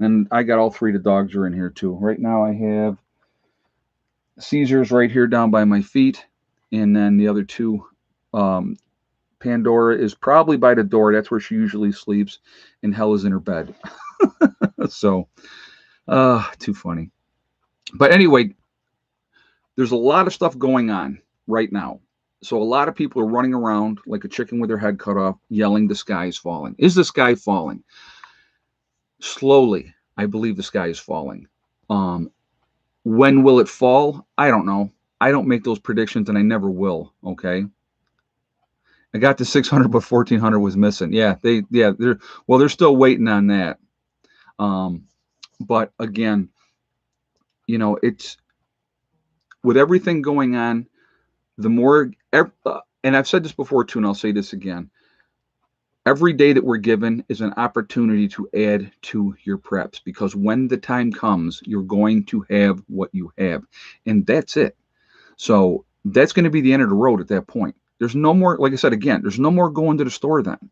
And I got all 3 of the dogs are in here too. Right now, I have Caesar's right here down by my feet. And then the other 2, Pandora is probably by the door. That's where she usually sleeps. And Hell is in her bed. So, too funny. But anyway, there's a lot of stuff going on right now. So a lot of people are running around like a chicken with their head cut off, yelling, the sky is falling. Is the sky falling? Slowly, I believe the sky is falling. When will it fall? I don't know. I don't make those predictions, and I never will. Okay. I got to 600, but 1400 was missing. Yeah, they're still waiting on that. But again, it's with everything going on. The more, and I've said this before too, and I'll say this again. Every day that we're given is an opportunity to add to your preps, because when the time comes, you're going to have what you have, and that's it. So that's going to be the end of the road at that point. There's no more, like I said, again, there's no more going to the store then.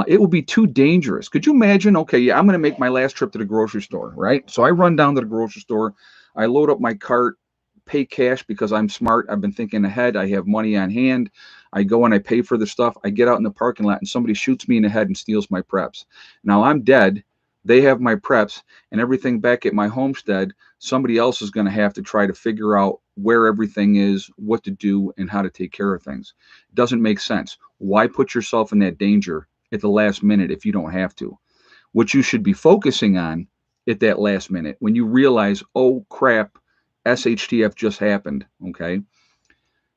It will be too dangerous. Could you imagine? Okay, yeah, I'm going to make my last trip to the grocery store, right? So I run down to the grocery store. I load up my cart, pay cash because I'm smart. I've been thinking ahead. I have money on hand. I go and I pay for the stuff. I get out in the parking lot and somebody shoots me in the head and steals my preps. Now I'm dead. They have my preps and everything back at my homestead. Somebody else is going to have to try to figure out where everything is, what to do, and how to take care of things. It doesn't make sense. Why put yourself in that danger at the last minute if you don't have to? What you should be focusing on at that last minute when you realize, oh crap, SHTF just happened, okay?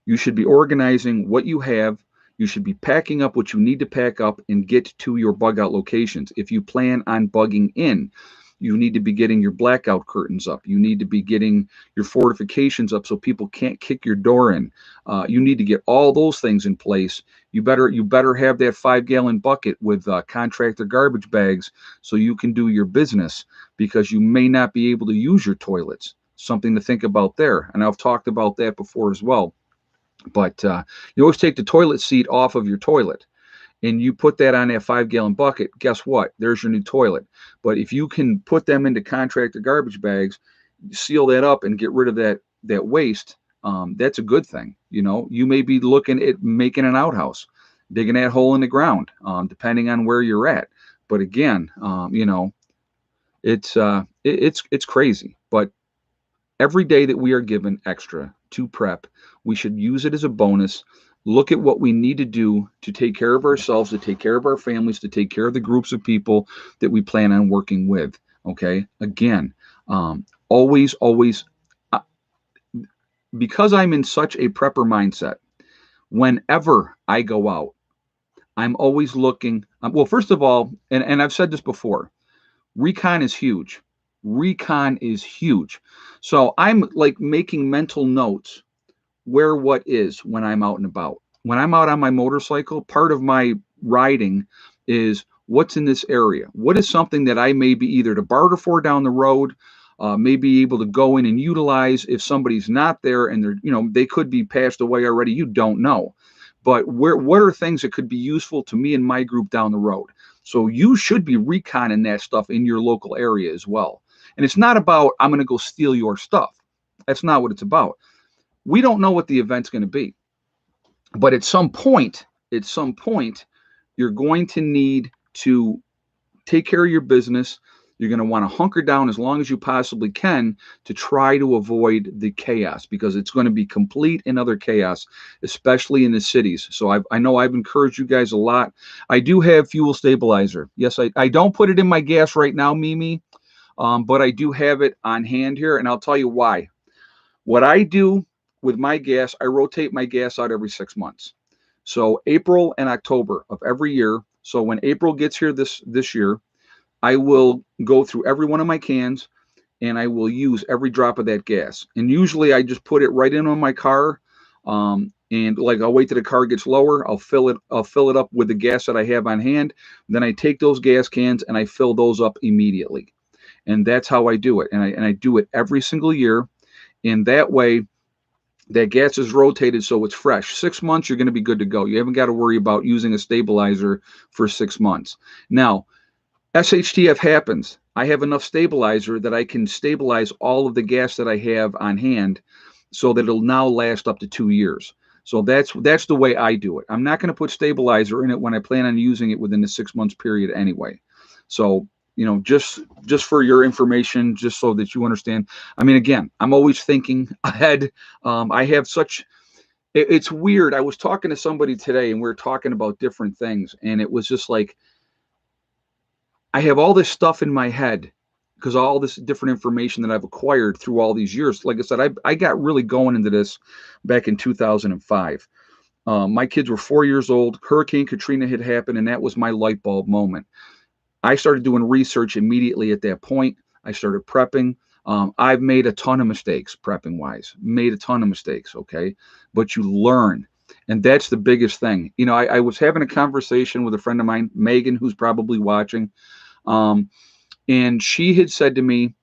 You should be organizing what you have. You should be packing up what you need to pack up and get to your bug out locations. If you plan on bugging in, you need to be getting your blackout curtains up. You need to be getting your fortifications up so people can't kick your door in. You need to get all those things in place. You better have that 5-gallon bucket with contractor garbage bags so you can do your business, because you may not be able to use your toilets. Something to think about there. And I've talked about that before as well. But you always take the toilet seat off of your toilet and you put that on that 5-gallon bucket. Guess what? There's your new toilet. But if you can put them into contractor garbage bags, seal that up and get rid of that waste, that's a good thing. You know, you may be looking at making an outhouse, digging that hole in the ground, depending on where you're at. But again, you know, it's crazy. But every day that we are given extra to prep, we should use it as a bonus. Look at what we need to do to take care of ourselves, to take care of our families, to take care of the groups of people that we plan on working with. Okay. Again, always, uh, because I'm in such a prepper mindset, whenever I go out, I'm always looking. Well, first of all, and I've said this before, recon is huge. Recon is huge. So I'm like making mental notes where what is when I'm out and about. When I'm out on my motorcycle, part of my riding is what's in this area. What is something that I may be either to barter for down the road, may be able to go in and utilize if somebody's not there and they're, you know, they could be passed away already. You don't know. But what are things that could be useful to me and my group down the road? So you should be reconning that stuff in your local area as well. And it's not about, I'm going to go steal your stuff. That's not what it's about. We don't know what the event's going to be. But at some point, you're going to need to take care of your business. You're going to want to hunker down as long as you possibly can to try to avoid the chaos, because it's going to be complete and utter chaos, especially in the cities. So I know I've encouraged you guys a lot. I do have fuel stabilizer. Yes, I don't put it in my gas right now, Mimi, but I do have it on hand here, and I'll tell you why. What I do with my gas, I rotate my gas out every 6 months. So April and October of every year. So when April gets here this year, I will go through every one of my cans and I will use every drop of that gas. And usually I just put it right in on my car. And like I'll wait till the car gets lower. I'll fill it up with the gas that I have on hand. Then I take those gas cans and I fill those up immediately. And that's how I do it. And I do it every single year. And that way, that gas is rotated so it's fresh. 6 months, you're going to be good to go. You haven't got to worry about using a stabilizer for 6 months. Now, SHTF happens. I have enough stabilizer that I can stabilize all of the gas that I have on hand so that it'll now last up to 2 years. So that's the way I do it. I'm not going to put stabilizer in it when I plan on using it within the 6 months period anyway. So, you know, just for your information, just so that you understand. I mean, again, I'm always thinking ahead. I have such, it's weird. I was talking to somebody today and we were talking about different things. And it was just like, I have all this stuff in my head because all this different information that I've acquired through all these years. Like I said, I got really going into this back in 2005. My kids were 4 years old. Hurricane Katrina had happened, and that was my light bulb moment. I started doing research immediately at that point. I started prepping. I've made a ton of mistakes prepping wise, made a ton of mistakes. Okay. But you learn. And that's the biggest thing. You know, I was having a conversation with a friend of mine, Megan, who's probably watching. And she had said to me,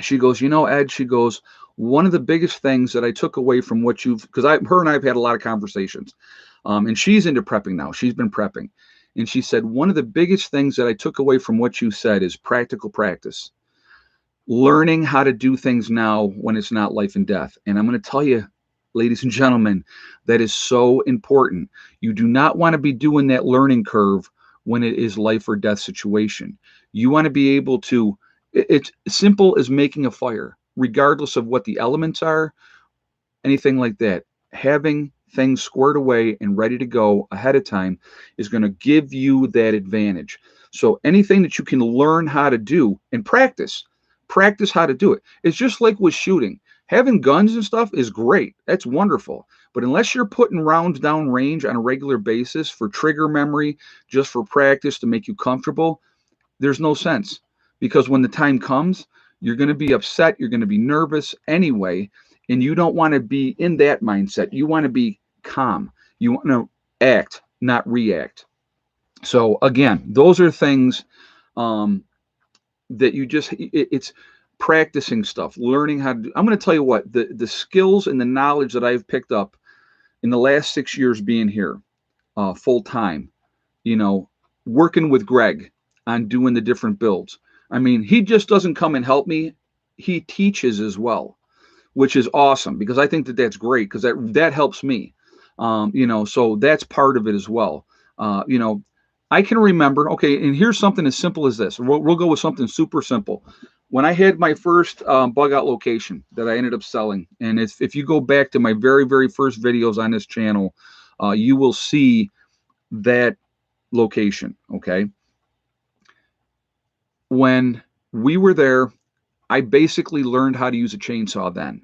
she goes, you know, Ed, she goes, one of the biggest things that I took away from what because her and I have had a lot of conversations. And she's into prepping now. She's been prepping. And she said, one of the biggest things that I took away from what you said is practical practice. Learning how to do things now when it's not life and death. And I'm going to tell you, ladies and gentlemen, that is so important. You do not want to be doing that learning curve when it is life or death situation. You want to be able to, it's simple as making a fire, regardless of what the elements are, anything like that. Having things squared away and ready to go ahead of time is going to give you that advantage. So anything that you can learn how to do and practice how to do it. It's just like with shooting. Having guns and stuff is great. That's wonderful. But unless you're putting rounds down range on a regular basis for trigger memory, just for practice to make you comfortable, there's no sense, because when the time comes, you're going to be upset, you're going to be nervous anyway, and you don't want to be in that mindset. You want to be calm. You want to act, not react. So again, those are things um, that you just it's practicing stuff, learning how to do. I'm going to tell you what, the skills and the knowledge that I've picked up in the last 6 years being here full time, you know, working with Greg on doing the different builds. I mean, he just doesn't come and help me. He teaches as well, which is awesome, because I think that that's great, because that helps me. So that's part of it as well. You know, I can remember. Okay, and here's something as simple as this. We'll go with something super simple. When I had my first bug out location that I ended up selling, and if you go back to my very very first videos on this channel, you will see that location. Okay, when we were there, I basically learned how to use a chainsaw then.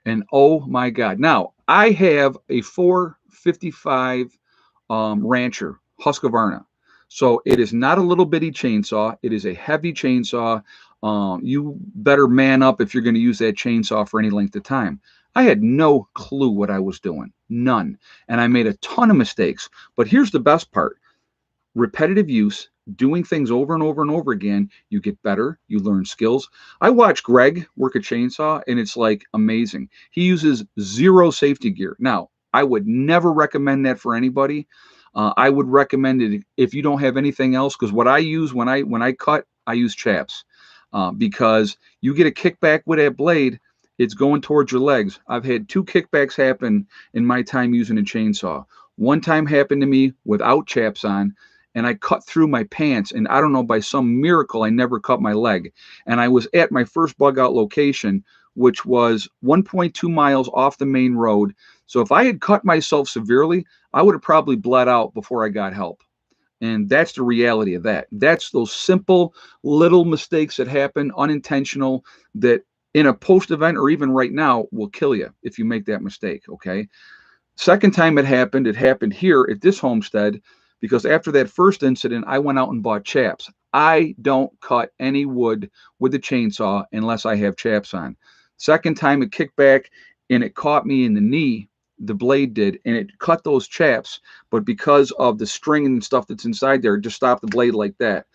And oh my God. Now, I have a 455 Rancher Husqvarna. So it is not a little bitty chainsaw. It is a heavy chainsaw. You better man up if you're going to use that chainsaw for any length of time. I had no clue what I was doing. None. And I made a ton of mistakes. But here's the best part: repetitive use, doing things over and over and over again, you get better, you learn skills. I watch Greg work a chainsaw, and it's like amazing. He uses zero safety gear. Now, I would never recommend that for anybody. I would recommend it if you don't have anything else, because what I use when I cut, I use chaps, because you get a kickback with that blade, it's going towards your legs. I've had 2 kickbacks happen in my time using a chainsaw. One time happened to me without chaps on, and I cut through my pants, and I don't know, by some miracle, I never cut my leg. And I was at my first bug out location, which was 1.2 miles off the main road. So if I had cut myself severely, I would have probably bled out before I got help. And that's the reality of that. That's those simple little mistakes that happen, unintentional, that in a post event or even right now will kill you if you make that mistake. Okay. Second time it happened here at this homestead, because after that first incident, I went out and bought chaps. I don't cut any wood with a chainsaw unless I have chaps on. Second time it kicked back and it caught me in the knee, the blade did, and it cut those chaps. But because of the string and stuff that's inside there, it just stopped the blade like that.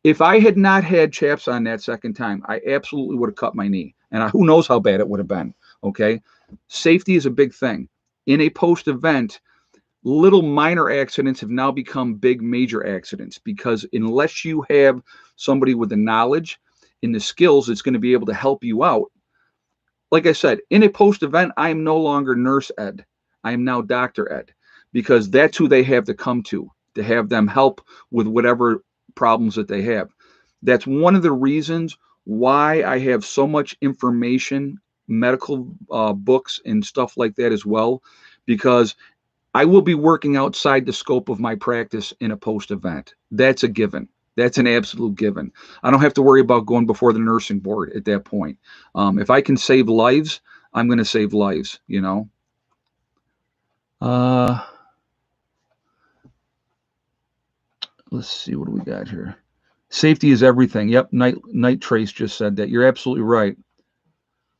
If I had not had chaps on that second time, I absolutely would have cut my knee. And who knows how bad it would have been. Okay. Safety is a big thing. In a post event, little minor accidents have now become big major accidents, because unless you have somebody with the knowledge and the skills that's going to be able to help you out, like I said, in a post event, I am no longer Nurse Ed. I am now Dr. Ed, because that's who they have to come to have them help with whatever problems that they have. That's one of the reasons why I have so much information, medical books and stuff like that as well, because I will be working outside the scope of my practice in a post event. That's a given. That's an absolute given. I don't have to worry about going before the nursing board at that point. If I can save lives, I'm going to save lives, you know. Let's see, what do we got here? Safety is everything. Yep, Night Trace just said that. You're absolutely right.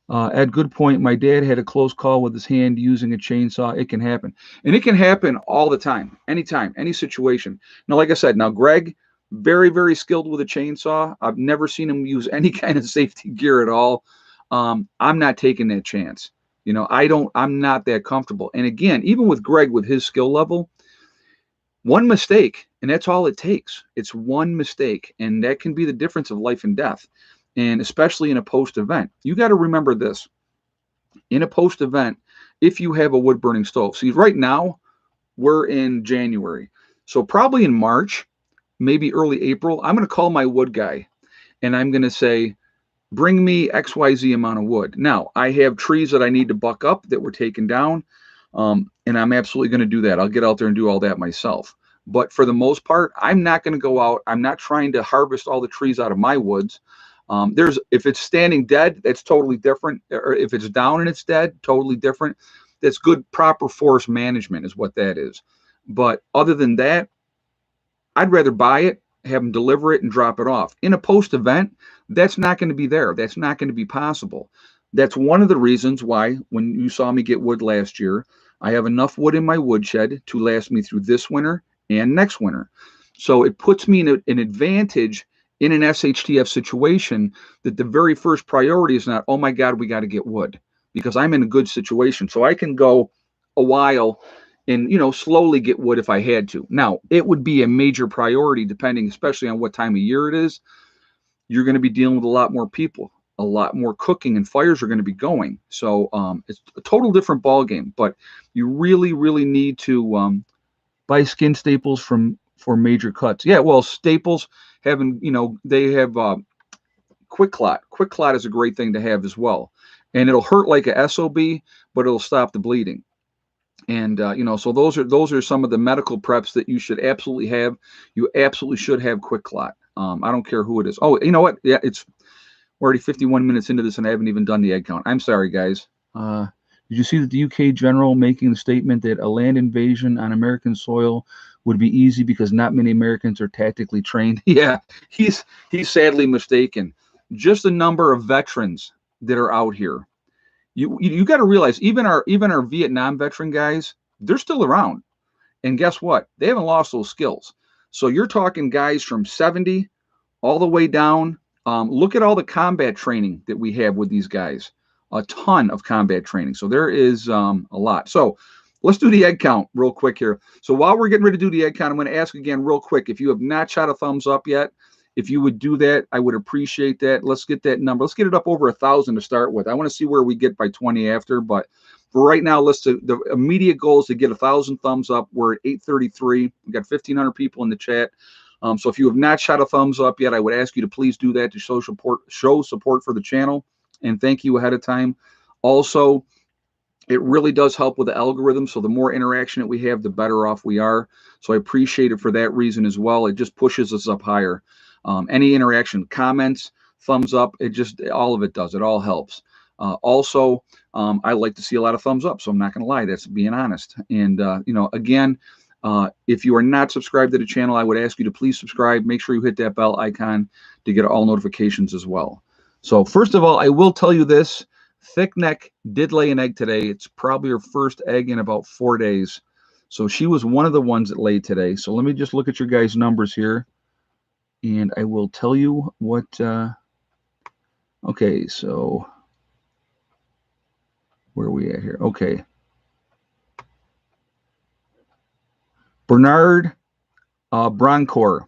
Ed, good point. My dad had a close call with his hand using a chainsaw. It can happen. And it can happen all the time, anytime, any situation. Now, like I said, now Greg, very, very skilled with a chainsaw. I've never seen him use any kind of safety gear at all. I'm not taking that chance. You know, I'm not that comfortable. And again, even with Greg, with his skill level, one mistake, and that's all it takes. It's one mistake, and that can be the difference of life and death. and especially in a post-event. You got to remember this. In a post-event, if you have a wood-burning stove. See, right now, we're in January. So probably in March, maybe early April, I'm going to call my wood guy, and I'm going to say, bring me XYZ amount of wood. Now, I have trees that I need to buck up that were taken down, and I'm absolutely going to do that. I'll get out there and do all that myself. But for the most part, I'm not going to go out. I'm not trying to harvest all the trees out of my woods. If it's standing dead, that's totally different. Or if it's down and it's dead, totally different. That's good, proper forest management is what that is. But other than that, I'd rather buy it, have them deliver it, and drop it off. In a post event, that's not going to be there. That's not going to be possible. That's one of the reasons why, when you saw me get wood last year, I have enough wood in my woodshed to last me through this winter and next winter. So it puts me in an advantage in an SHTF situation that the very first priority is not, oh my God, we got to get wood, because I'm in a good situation. So I can go a while and slowly get wood if I had to. Now, it would be a major priority depending, especially on what time of year it is. You're going to be dealing with a lot more people, a lot more cooking, and fires are going to be going. So it's a total different ball game. But you really, really need to buy skin staples for major cuts. Yeah, well, staples having, they have quick clot. Quick clot is a great thing to have as well, and it'll hurt like a SOB, but it'll stop the bleeding. And so those are some of the medical preps that you should absolutely have. You absolutely should have quick clot. I don't care who it is. Oh, you know what? Yeah, we're already 51 minutes into this, and I haven't even done the egg count. I'm sorry, guys. Did you see that the UK general making the statement that a land invasion on American soil would be easy because not many Americans are tactically trained? Yeah, he's sadly mistaken. Just the number of veterans that are out here. You got to realize, even our Vietnam veteran guys, they're still around, and guess what? They haven't lost those skills. So you're talking guys from 70 all the way down. Look at all the combat training that we have with these guys. A ton of combat training. So there is a lot. So let's do the egg count real quick here. So while we're getting ready to do the egg count, I'm going to ask again real quick, if you have not shot a thumbs up yet, if you would do that, I would appreciate that. Let's get that number. Let's get it up over 1,000 to start with. I want to see where we get by 20 after, but for right now, the immediate goal is to get 1,000 thumbs up. We're at 833. We got 1,500 people in the chat. So if you have not shot a thumbs up yet, I would ask you to please do that to show support for the channel, and thank you ahead of time. Also, it really does help with the algorithm. So the more interaction that we have, the better off we are. So I appreciate it for that reason as well. It just pushes us up higher. Any interaction, comments, thumbs up, all of it does. It all helps. Also, I like to see a lot of thumbs up, so I'm not going to lie. That's being honest. And, again, if you are not subscribed to the channel, I would ask you to please subscribe. Make sure you hit that bell icon to get all notifications as well. So first of all, I will tell you this. Thick Neck did lay an egg today. It's probably her first egg in about 4 days. So she was one of the ones that laid today. So let me just look at your guys' numbers here, and I will tell you what. Okay, so where are we at here? Okay. Bernard Broncourt.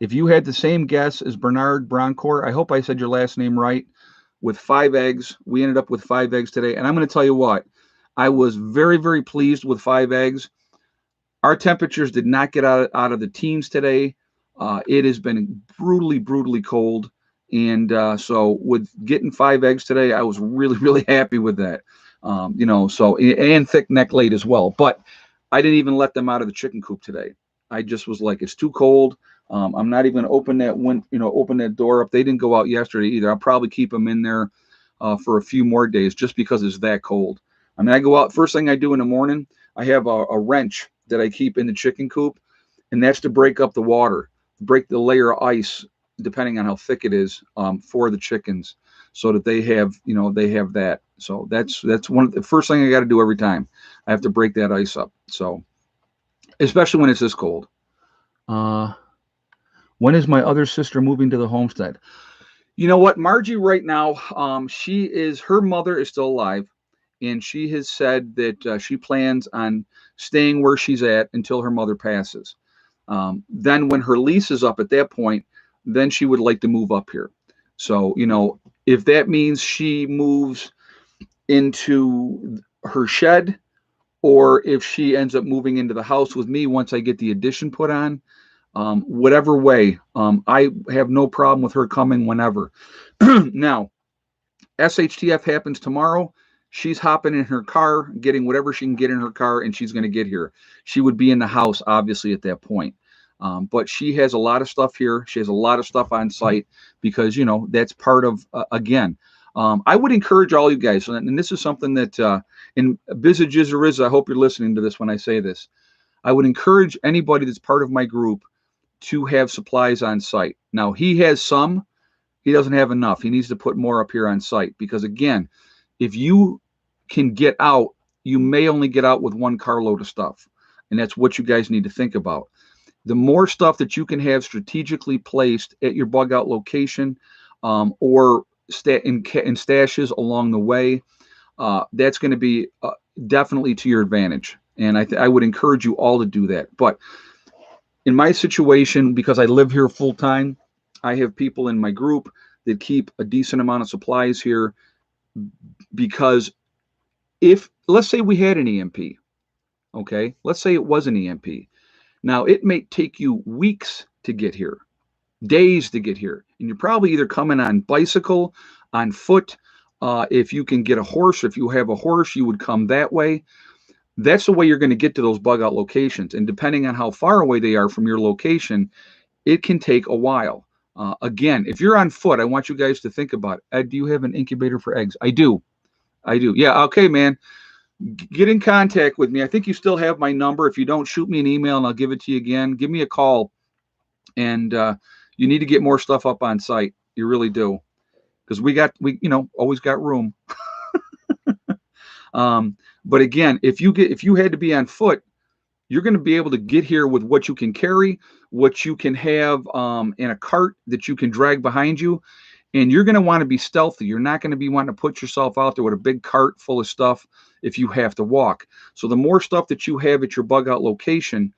If you had the same guess as Bernard Broncourt, I hope I said your last name right, with 5 eggs. We ended up with 5 eggs today. And I'm going to tell you what, I was very, very pleased with 5 eggs. Our temperatures did not get out of the teens today. It has been brutally, brutally cold. And so with getting 5 eggs today, I was really, really happy with that. And Thick Neck laid as well. But I didn't even let them out of the chicken coop today. I just was like, it's too cold. I'm not even open that door up. They didn't go out yesterday either. I'll probably keep them in there for a few more days just because it's that cold. I mean, I go out, first thing I do in the morning, I have a wrench that I keep in the chicken coop, and that's to break up the water, break the layer of ice, depending on how thick it is, for the chickens, so that they have that. So that's one of the first thing I got to do every time. I have to break that ice up. So especially when it's this cold. When is my other sister moving to the homestead? You know what, Margie right now, her mother is still alive, and she has said that she plans on staying where she's at until her mother passes. Then when her lease is up at that point, then she would like to move up here. So, if that means she moves into her shed, or if she ends up moving into the house with me once I get the addition put on, whatever way, I have no problem with her coming whenever. Now, SHTF happens tomorrow. She's hopping in her car, getting whatever she can get in her car, and she's going to get here. She would be in the house, obviously, at that point. But she has a lot of stuff here. She has a lot of stuff on site because, that's part of, again, I would encourage all you guys, and this is something that, in Bizages or Riz, I hope you're listening to this when I say this. I would encourage anybody that's part of my group to have supplies on site. Now, he has some, he doesn't have enough. He needs to put more up here on site because, again, if you can get out, you may only get out with one carload of stuff. And that's what you guys need to think about. The more stuff that you can have strategically placed at your bug out location, or in stashes along the way, that's going to be definitely to your advantage. And I would encourage you all to do that. But in my situation, because I live here full time, I have people in my group that keep a decent amount of supplies here because if, let's say we had an EMP, okay, let's say it was an EMP. Now, it may take you weeks to get here, days to get here, and you're probably either coming on bicycle, on foot. If you can get a horse, if you have a horse, you would come that way. That's the way you're going to get to those bug out locations. And depending on how far away they are from your location, it can take a while. Again, if you're on foot, I want you guys to think about it. Ed, do you have an incubator for eggs? I do. I do. Yeah. Okay, man. Get in contact with me. I think you still have my number. If you don't, shoot me an email and I'll give it to you again. Give me a call. And you need to get more stuff up on site. You really do. Because we always got room. But again, if you had to be on foot, you're going to be able to get here with what you can carry, what you can have in a cart that you can drag behind you. And you're going to want to be stealthy. You're not going to be wanting to put yourself out there with a big cart full of stuff if you have to walk. So the more stuff that you have at your bug out location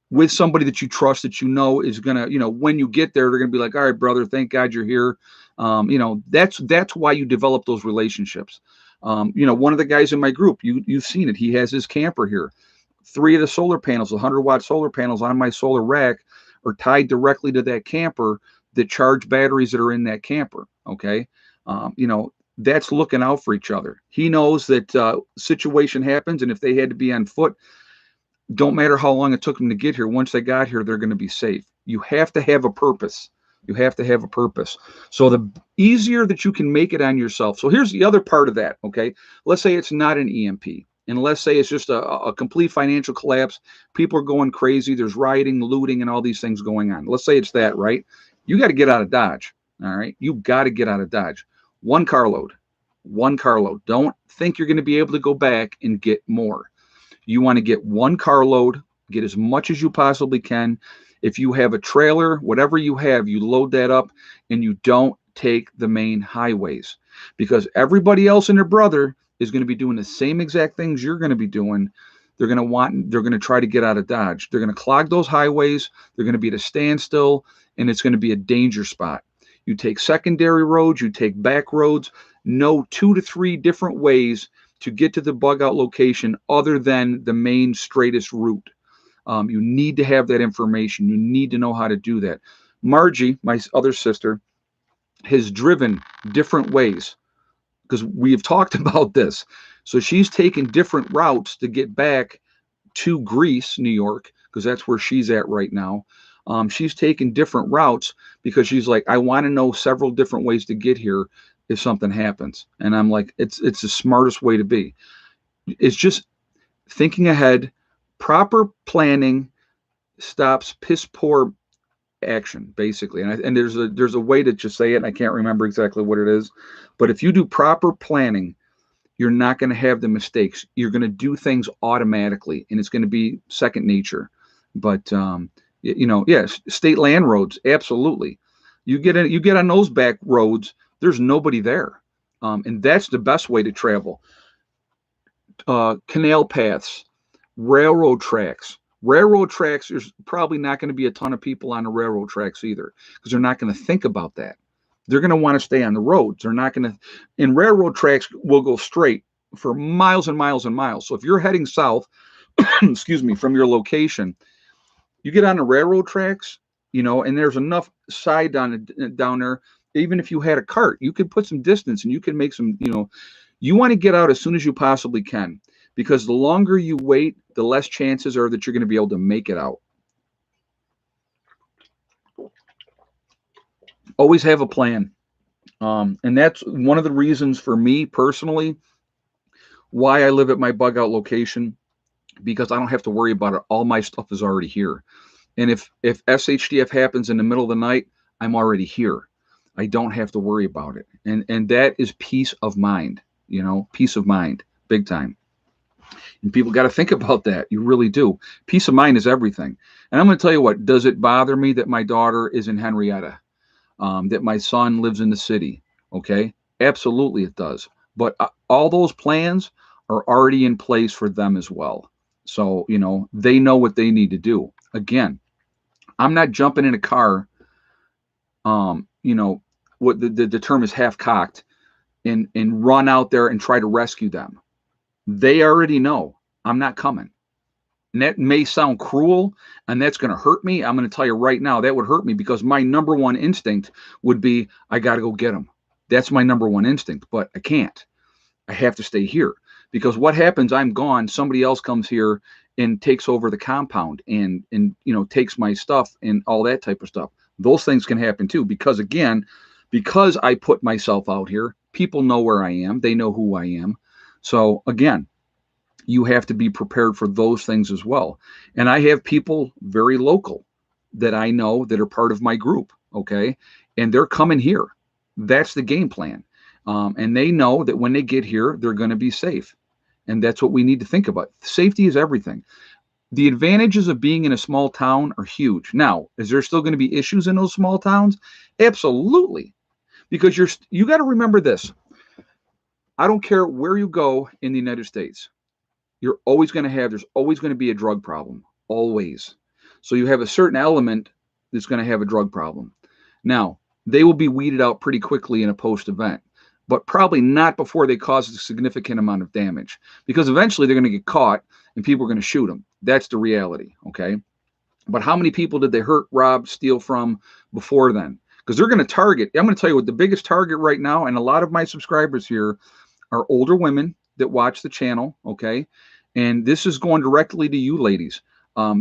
with somebody that you trust, that is going to, when you get there, they're going to be like, all right, brother, thank God you're here. That's why you develop those relationships. One of the guys in my group, you've seen it. He has his camper here. 3 of the solar panels, 100-watt solar panels on my solar rack, are tied directly to that camper that charge batteries that are in that camper. Okay. That's looking out for each other. He knows that situation happens. And if they had to be on foot, don't matter how long it took them to get here. Once they got here, they're going to be safe. You have to have a purpose. You have to have a purpose. So the easier that you can make it on yourself. So here's the other part of that. Okay. Let's say it's not an EMP. And let's say it's just a complete financial collapse. People are going crazy. There's rioting, looting, and all these things going on. Let's say it's that, right? You got to get out of Dodge. All right. You got to get out of Dodge. One carload. Don't think you're going to be able to go back and get more. You want to get one carload, get as much as you possibly can. If you have a trailer, whatever you have, you load that up and you don't take the main highways, because everybody else and their brother is going to be doing the same exact things you're going to be doing. They're going to try to get out of Dodge. They're going to clog those highways. They're going to be at a standstill, and it's going to be a danger spot. You take secondary roads, you take back roads, know 2 to 3 different ways to get to the bug out location other than the main straightest route. You need to have that information. You need to know how to do that. Margie, my other sister, has driven different ways because we've talked about this. So she's taken different routes to get back to Greece, New York, because that's where she's at right now. She's taken different routes because she's like, I want to know several different ways to get here if something happens. And I'm like, it's the smartest way to be. It's just thinking ahead. Proper planning stops piss poor action, basically. And there's a way to just say it, and I can't remember exactly what it is. But if you do proper planning, you're not going to have the mistakes. You're going to do things automatically, and it's going to be second nature. But yes, state land roads, absolutely. You get on those back roads, there's nobody there, and that's the best way to travel. Canal paths, railroad tracks. Railroad tracks, there's probably not going to be a ton of people on the railroad tracks either, because they're not going to think about that. They're going to want to stay on the roads. They're not going to, and railroad tracks will go straight for miles and miles and miles. So if you're heading south, excuse me, from your location, you get on the railroad tracks, and there's enough side down there. Even if you had a cart, you could put some distance and you can make some, you want to get out as soon as you possibly can, because the longer you wait, the less chances are that you're going to be able to make it out. Always have a plan. And that's one of the reasons for me personally why I live at my bug out location, because I don't have to worry about it. All my stuff is already here. And if SHDF happens in the middle of the night, I'm already here. I don't have to worry about it. And that is peace of mind, peace of mind, big time. And people got to think about that. You really do. Peace of mind is everything. And I'm going to tell you what, does it bother me that my daughter is in Henrietta? That my son lives in the city? Okay. Absolutely it does. But all those plans are already in place for them as well. So, they know what they need to do. Again, I'm not jumping in a car, what the term is half cocked, and run out there and try to rescue them. They already know I'm not coming. And that may sound cruel, and that's going to hurt me. I'm going to tell you right now, that would hurt me, because my number one instinct would be, I got to go get them. That's my number one instinct, but I can't. I have to stay here, because what happens, I'm gone, somebody else comes here and takes over the compound and takes my stuff and all that type of stuff. Those things can happen too, because again, because I put myself out here, people know where I am. They know who I am. So again, you have to be prepared for those things as well. And I have people very local that I know that are part of my group. Okay. And they're coming here. That's the game plan. And they know that when they get here, they're going to be safe. And that's what we need to think about. Safety is everything. The advantages of being in a small town are huge. Now, is there still going to be issues in those small towns? Absolutely. Because you got to remember this. I don't care where you go in the United States. There's always going to be a drug problem. Always. So you have a certain element that's going to have a drug problem. Now, they will be weeded out pretty quickly in a post-event, but probably not before they cause a significant amount of damage, because eventually they're going to get caught and people are going to shoot them. That's the reality, okay? But how many people did they hurt, rob, steal from before then? Because they're going to target. I'm going to tell you what the biggest target right now, and a lot of my subscribers here are older women that watch the channel, okay? And this is going directly to you ladies.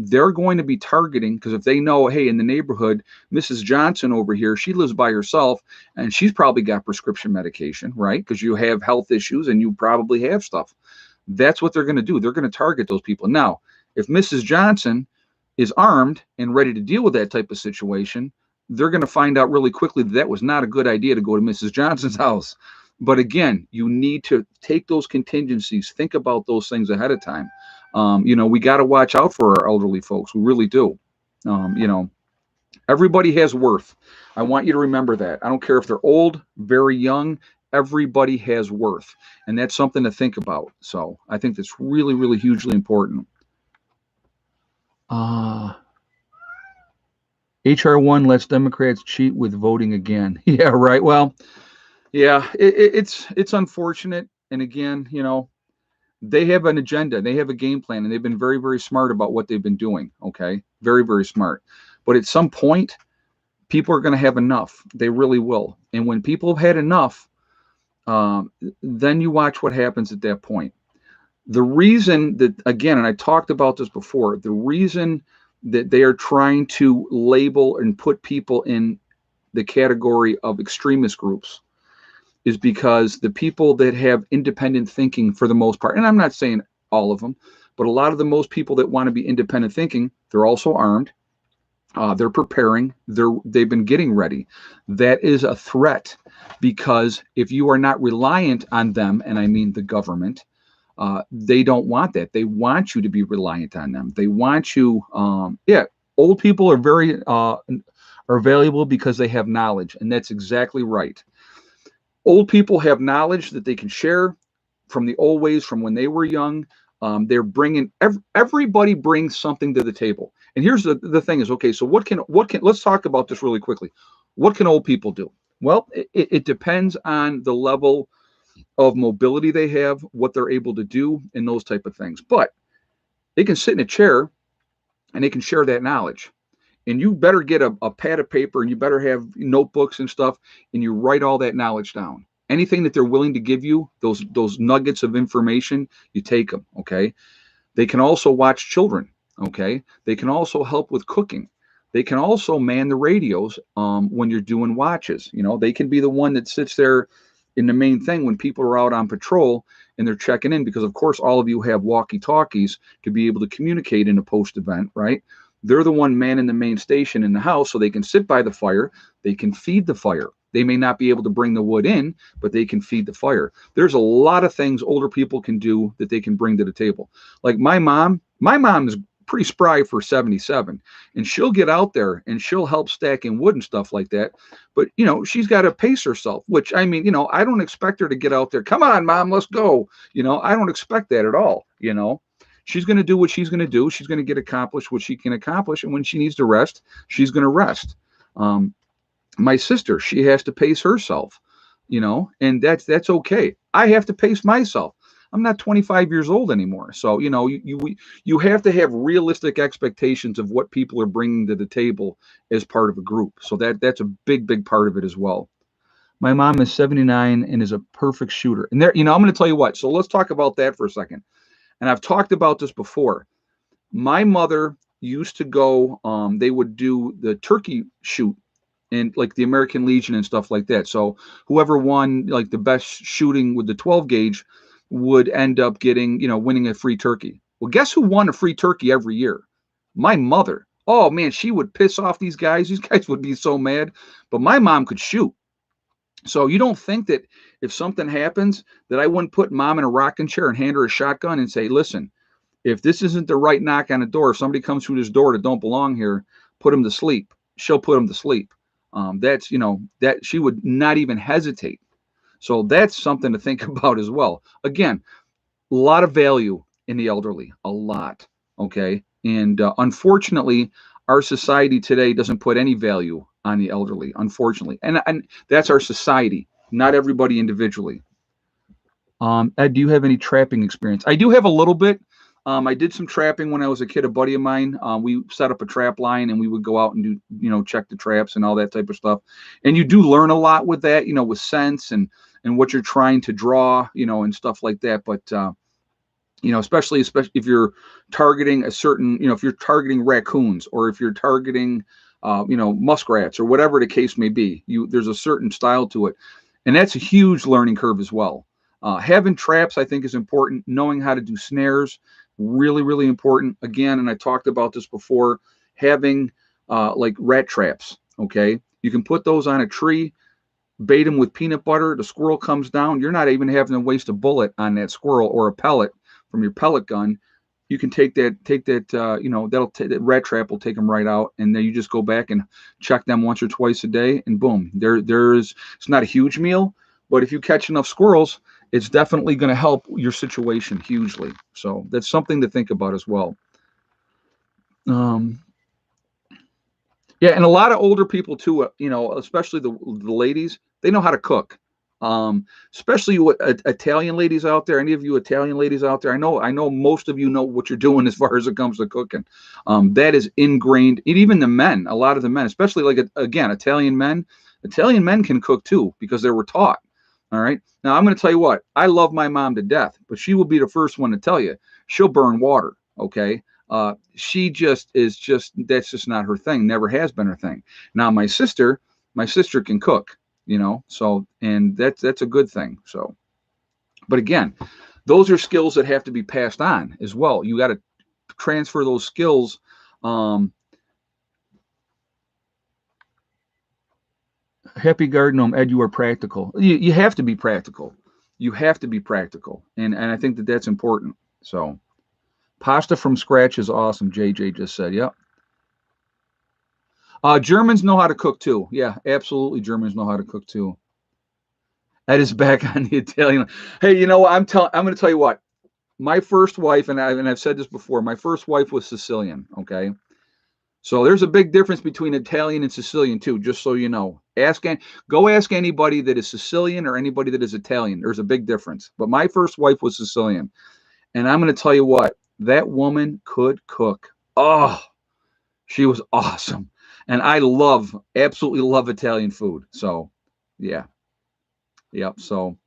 They're going to be targeting, because if they know, hey, in the neighborhood, Mrs. Johnson over here, she lives by herself, and she's probably got prescription medication, right? Because you have health issues and you probably have stuff. That's what they're going to do. They're going to target those people. Now, if Mrs. Johnson is armed and ready to deal with that type of situation, they're going to find out really quickly that was not a good idea to go to Mrs. Johnson's house. But again, you need to take those contingencies, think about those things ahead of time. We got to watch out for our elderly folks. We really do. Everybody has worth. I want you to remember that. I don't care if they're old, very young, everybody has worth. And that's something to think about. So I think that's really, really hugely important. HR1 lets Democrats cheat with voting again. Yeah, right. Well, yeah, it's unfortunate. And again, they have an agenda, they have a game plan, and they've been very, very smart about what they've been doing. Okay. Very, very smart. But at some point, people are going to have enough. They really will. And when people have had enough, then you watch what happens at that point. The reason that, again, and I talked about this before, the reason that they are trying to label and put people in the category of extremist groups is because the people that have independent thinking, for the most part, and I'm not saying all of them, but a lot of the most people that want to be independent thinking, they're also armed. They're preparing. They've been getting ready. That is a threat, because if you are not reliant on them, and I mean the government, they don't want that. They want you to be reliant on them. They want you. Old people are very are valuable because they have knowledge, and that's exactly right. Old people have knowledge that they can share from the old ways, from when they were young. They're bringing, everybody brings something to the table. And here's the thing is, okay, so what can let's talk about this really quickly. What can old people do? Well, it depends on the level of mobility they have, what they're able to do, and those type of things. But they can sit in a chair and they can share that knowledge. And you better get a pad of paper and you better have notebooks and stuff, and you write all that knowledge down. Anything that they're willing to give you, those nuggets of information, you take them. Okay. They can also watch children. Okay. They can also help with cooking. They can also man the radios when you're doing watches. They can be the one that sits there in the main thing when people are out on patrol and they're checking in, because of course all of you have walkie talkies to be able to communicate in a post event, right? They're the one manning the main station in the house, so they can sit by the fire. They can feed the fire. They may not be able to bring the wood in, but they can feed the fire. There's a lot of things older people can do that they can bring to the table. Like my mom is pretty spry for 77, and she'll get out there and she'll help stacking wood and stuff like that. But she's got to pace herself, which, I mean, I don't expect her to get out there, come on mom, let's go. I don't expect that at all. She's going to do what she's going to do. She's going to get accomplished what she can accomplish, and when she needs to rest, she's going to rest. um, my sister, she has to pace herself, and that's okay. I have to pace myself. I'm not 25 years old anymore. So, you have to have realistic expectations of what people are bringing to the table as part of a group. So that's a big, big part of it as well. My mom is 79 and is a perfect shooter. And there, I'm going to tell you what. So let's talk about that for a second. And I've talked about this before. My mother used to go, they would do the turkey shoot and like the American Legion and stuff like that. So whoever won like the best shooting with the 12 gauge would end up getting, winning a free turkey. Well, guess who won a free turkey every year? My mother. Oh man, she would piss off these guys. These guys would be so mad. But my mom could shoot. So you don't think that if something happens that I wouldn't put mom in a rocking chair and hand her a shotgun and say, listen, if this isn't the right knock on the door, if somebody comes through this door that don't belong here, put them to sleep. She'll put them to sleep. That's, that she would not even hesitate. So that's something to think about as well. Again, a lot of value in the elderly, a lot. Okay. And unfortunately, our society today doesn't put any value on the elderly, unfortunately. And that's our society, not everybody individually. Ed, do you have any trapping experience? I do have a little bit. I did some trapping when I was a kid. A buddy of mine, we set up a trap line and we would go out and do, check the traps and all that type of stuff. And you do learn a lot with that, with sense and what you're trying to draw, and stuff like that. But especially if you're targeting a certain, if you're targeting raccoons or if you're targeting, muskrats or whatever the case may be, there's a certain style to it, and that's a huge learning curve as well. Having traps, I think, is important. Knowing how to do snares, really, really important. Again, and I talked about this before, having like rat traps. Okay, you can put those on a tree, bait them with peanut butter. The squirrel comes down. You're not even having to waste a bullet on that squirrel or a pellet from your pellet gun. You can take that, that rat trap will take them right out, and then you just go back and check them once or twice a day, and boom, it's not a huge meal, but if you catch enough squirrels, it's definitely going to help your situation hugely. So that's something to think about as well. Um, yeah, and a lot of older people too, especially the ladies, they know how to cook. Especially you Italian ladies out there. Any of you Italian ladies out there? I know most of you know what you're doing as far as it comes to cooking. That is ingrained. And even the men, a lot of the men, especially like again Italian men. Italian men can cook too because they were taught. All right. Now I'm going to tell you what. I love my mom to death, but she will be the first one to tell you she'll burn water. Okay. She that's just not her thing. Never has been her thing. Now my sister can cook. So, and that's a good thing. So, but again, those are skills that have to be passed on as well. You got to transfer those skills. Happy Garden Gnome, Ed, you are practical. You have to be practical. You have to be practical, and I think that's important. So, pasta from scratch is awesome. JJ just said, yep. Germans know how to cook too. Yeah, absolutely. Germans know how to cook too. Ed is back on the Italian. Hey, you know what? I'm going to tell you what. My first wife, and I've said this before. My first wife was Sicilian. Okay, So there's a big difference between Italian and Sicilian too, just so you know. Go ask anybody that is Sicilian or anybody that is Italian. There's a big difference. But my first wife was Sicilian, and I'm going to tell you what, that woman could cook. Oh, she was awesome. And I absolutely love Italian food. So, yeah. Yep. So,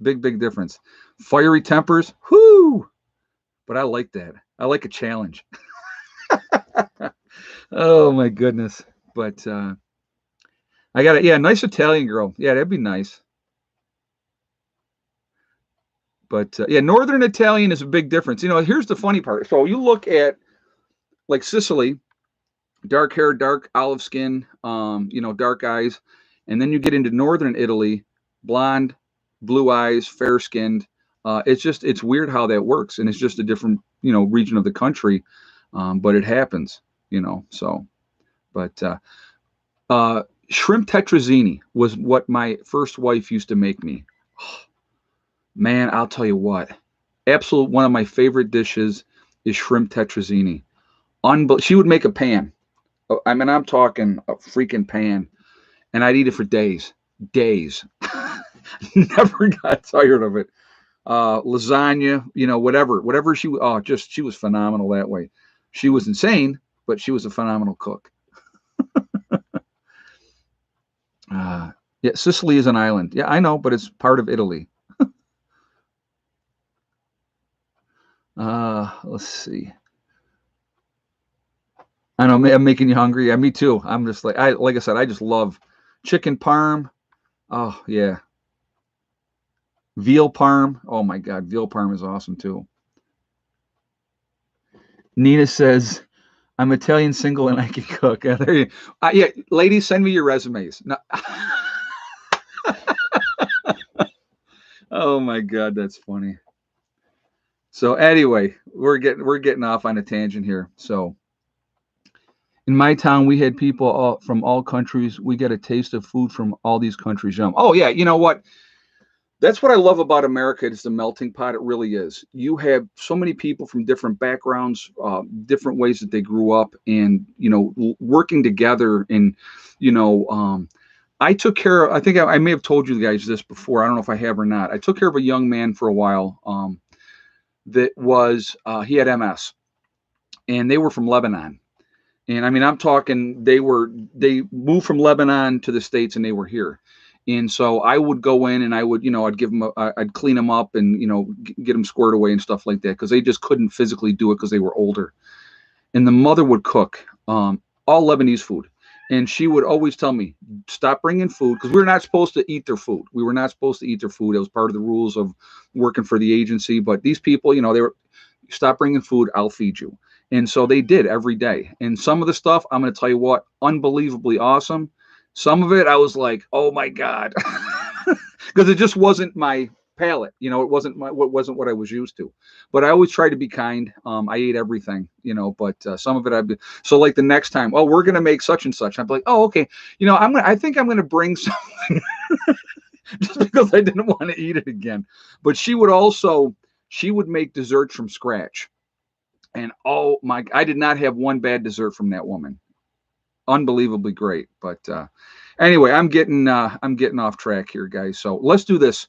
big difference. Fiery tempers. Whoo! But I like that. I like a challenge. Oh my goodness. But I got yeah, nice Italian girl. Yeah, that'd be nice. But yeah, Northern Italian is a big difference. Here's the funny part. So you look at like Sicily, dark hair, dark olive skin, dark eyes, and then you get into Northern Italy, blonde, blue eyes, fair skinned. It's weird how that works, and it's just a different region of the country, but it happens. So. But shrimp tetrazzini was what my first wife used to make me. Oh, man, I'll tell you what. Absolute one of my favorite dishes is shrimp tetrazzini. She would make a pan. I mean, I'm talking a freaking pan, and I'd eat it for days. Days. Never got tired of it. Lasagna, whatever she was phenomenal that way. She was insane, but she was a phenomenal cook. Yeah, Sicily is an island. Yeah, I know, but it's part of Italy. Let's see. I know I'm making you hungry. Yeah, me too. I'm just like I said, I just love chicken parm. Oh yeah, veal parm. Oh my God, veal parm is awesome too. Nina says, "I'm Italian, single, and I can cook." Yeah, there you. Yeah, ladies, send me your resumes. No. Oh my God, that's funny. So anyway, we're getting off on a tangent here. So in my town, we had people from all countries. We get a taste of food from all these countries. Oh yeah, you know what? That's what I love about America. It's the melting pot. It really is. You have so many people from different backgrounds, different ways that they grew up, and working together. And I took care of. I think I may have told you guys this before. I don't know if I have or not. I took care of a young man for a while. That was he had MS, and they were from Lebanon. And I mean, I'm talking they moved from Lebanon to the States, and they were here. And so I would go in and I would, I'd give them, I'd clean them up and, get them squared away and stuff like that because they just couldn't physically do it because they were older. And the mother would cook all Lebanese food. And she would always tell me, stop bringing food because we're not supposed to eat their food. We were not supposed to eat their food. It was part of the rules of working for the agency. But these people, they were, stop bringing food, I'll feed you. And so they did every day. And some of the stuff, I'm going to tell you what, unbelievably awesome. Some of it, I was like, oh my God, because it just wasn't my palate. It wasn't what I was used to. But I always tried to be kind. I ate everything, but some of it I'd be so like the next time, oh, we're gonna make such and such. I'd be like, oh, okay, I think I'm gonna bring something just because I didn't want to eat it again. But she would make desserts from scratch. And oh my, I did not have one bad dessert from that woman. Unbelievably great. But anyway, I'm getting off track here, guys. So let's do this.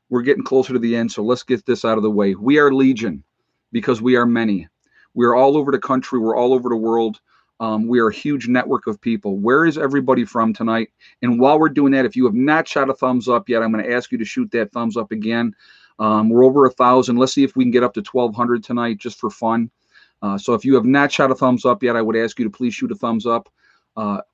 We're getting closer to the end, so let's get this out of the way. We are Legion because we are many. We're all over the country. We're all over the world. We are a huge network of people. Where is everybody from tonight? And while we're doing that, if you have not shot a thumbs up yet, I'm going to ask you to shoot that thumbs up again. We're over 1,000. Let's see if we can get up to 1,200 tonight just for fun. So if you have not shot a thumbs up yet, I would ask you to please shoot a thumbs up.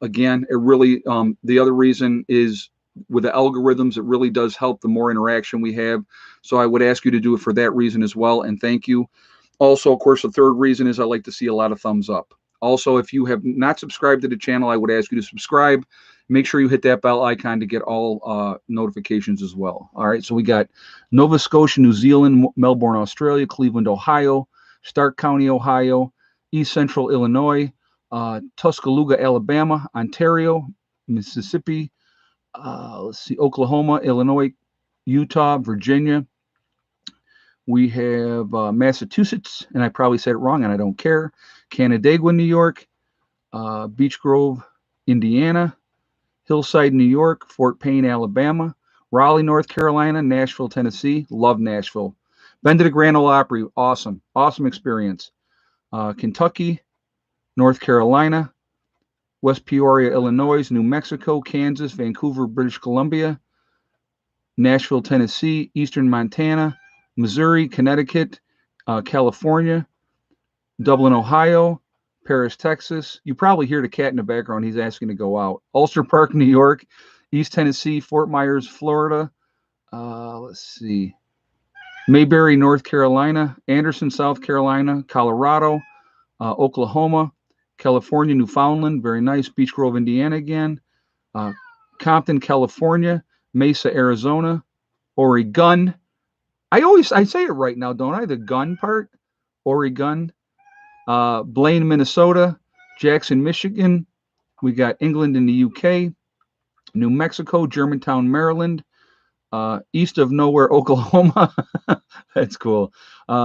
Again, it really, the other reason is with the algorithms, it really does help the more interaction we have. So I would ask you to do it for that reason as well. And thank you. Also, of course, the third reason is I like to see a lot of thumbs up. Also, if you have not subscribed to the channel, I would ask you to subscribe. Make sure you hit that bell icon to get all notifications as well. All right. So we got Nova Scotia, New Zealand, Melbourne, Australia, Cleveland, Ohio, Stark County, Ohio, East Central Illinois, Tuscaloosa, Alabama, Ontario, Mississippi, let's see, Oklahoma, Illinois, Utah, Virginia. We have Massachusetts, and I probably said it wrong, and I don't care. Canandaigua, New York, Beech Grove, Indiana, Hillside, New York, Fort Payne, Alabama, Raleigh, North Carolina, Nashville, Tennessee. Love Nashville. Been to the Grand Ole Opry. Awesome. Awesome experience. Kentucky, North Carolina, West Peoria, Illinois, New Mexico, Kansas, Vancouver, British Columbia, Nashville, Tennessee, Eastern Montana, Missouri, Connecticut, California, Dublin, Ohio, Paris, Texas. You probably hear the cat in the background. He's asking to go out. Ulster Park, New York, East Tennessee, Fort Myers, Florida. Let's see. Mayberry, North Carolina, Anderson, South Carolina, Colorado, Oklahoma, California, Newfoundland. Very nice. Beech Grove, Indiana again. Compton, California, Mesa, Arizona, Oregon. I say it right now, don't I? The gun part, Oregon. Blaine, Minnesota, Jackson, Michigan. We got England in the UK, New Mexico, Germantown, Maryland, east of nowhere, Oklahoma. That's cool.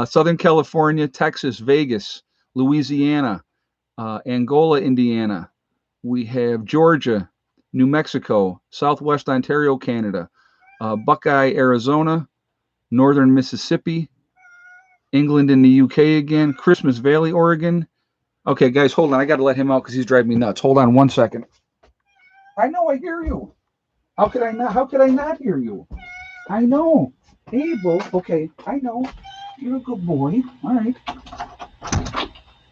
Southern California, Texas, Vegas, Louisiana, Angola, Indiana. We have Georgia, New Mexico, Southwest Ontario, Canada, Buckeye, Arizona, Northern Mississippi, England in the UK again, Christmas Valley, Oregon. Okay, guys, hold on. I got to let him out because he's driving me nuts. Hold on 1 second. I know I hear you. How could I not? How could I not hear you? I know. Hey, bro. Okay, I know. You're a good boy. All right.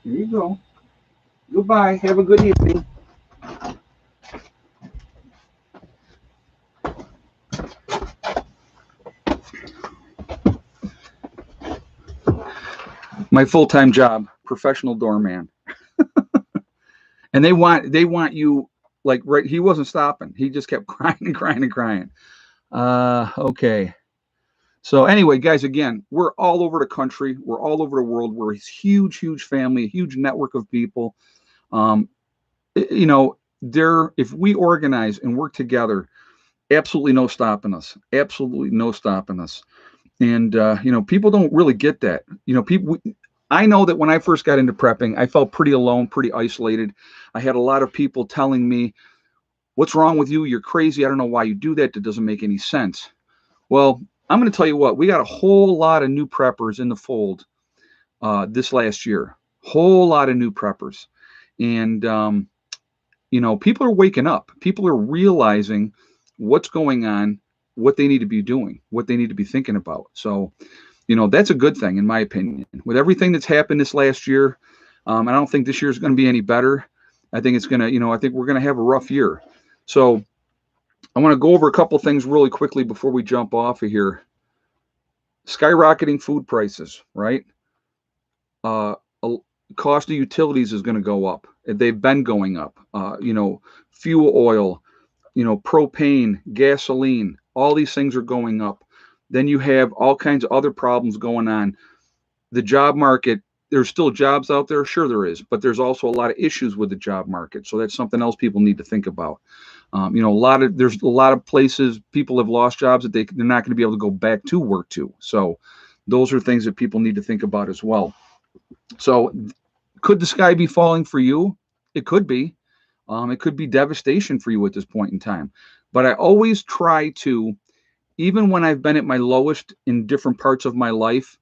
Here you go. Goodbye. Have a good evening. My full-time job, professional doorman. And they want you like right. He wasn't stopping. He just kept crying and crying and crying. Okay. So anyway, guys, again, we're all over the country. We're all over the world. We're a huge, huge family, a huge network of people. You know, if we organize and work together, absolutely no stopping us. Absolutely no stopping us. And you know, people don't really get that. You know, I know that when I first got into prepping, I felt pretty alone, pretty isolated. I had a lot of people telling me, "What's wrong with you? You're crazy. I don't know why you do that. That doesn't make any sense." Well, I'm going to tell you what, we got a whole lot of new preppers in the fold this last year. Whole lot of new preppers. And, you know, people are waking up. People are realizing what's going on, what they need to be doing, what they need to be thinking about. So, you know, that's a good thing, in my opinion. With everything that's happened this last year, I don't think this year is going to be any better. I think it's going to, you know, I think we're going to have a rough year. So I want to go over a couple things really quickly before we jump off of here. Skyrocketing food prices, right? Cost of utilities is going to go up. They've been going up. You know, fuel oil, you know, propane, gasoline, all these things are going up. Then you have all kinds of other problems going on. The job market, there's still jobs out there. Sure there is, but there's also a lot of issues with the job market. So that's something else people need to think about. You know, there's a lot of places people have lost jobs that they're not going to be able to go back to work to. So those are things that people need to think about as well. So could the sky be falling for you? It could be. It could be devastation for you at this point in time. But I always try to, even when I've been at my lowest in different parts of my life,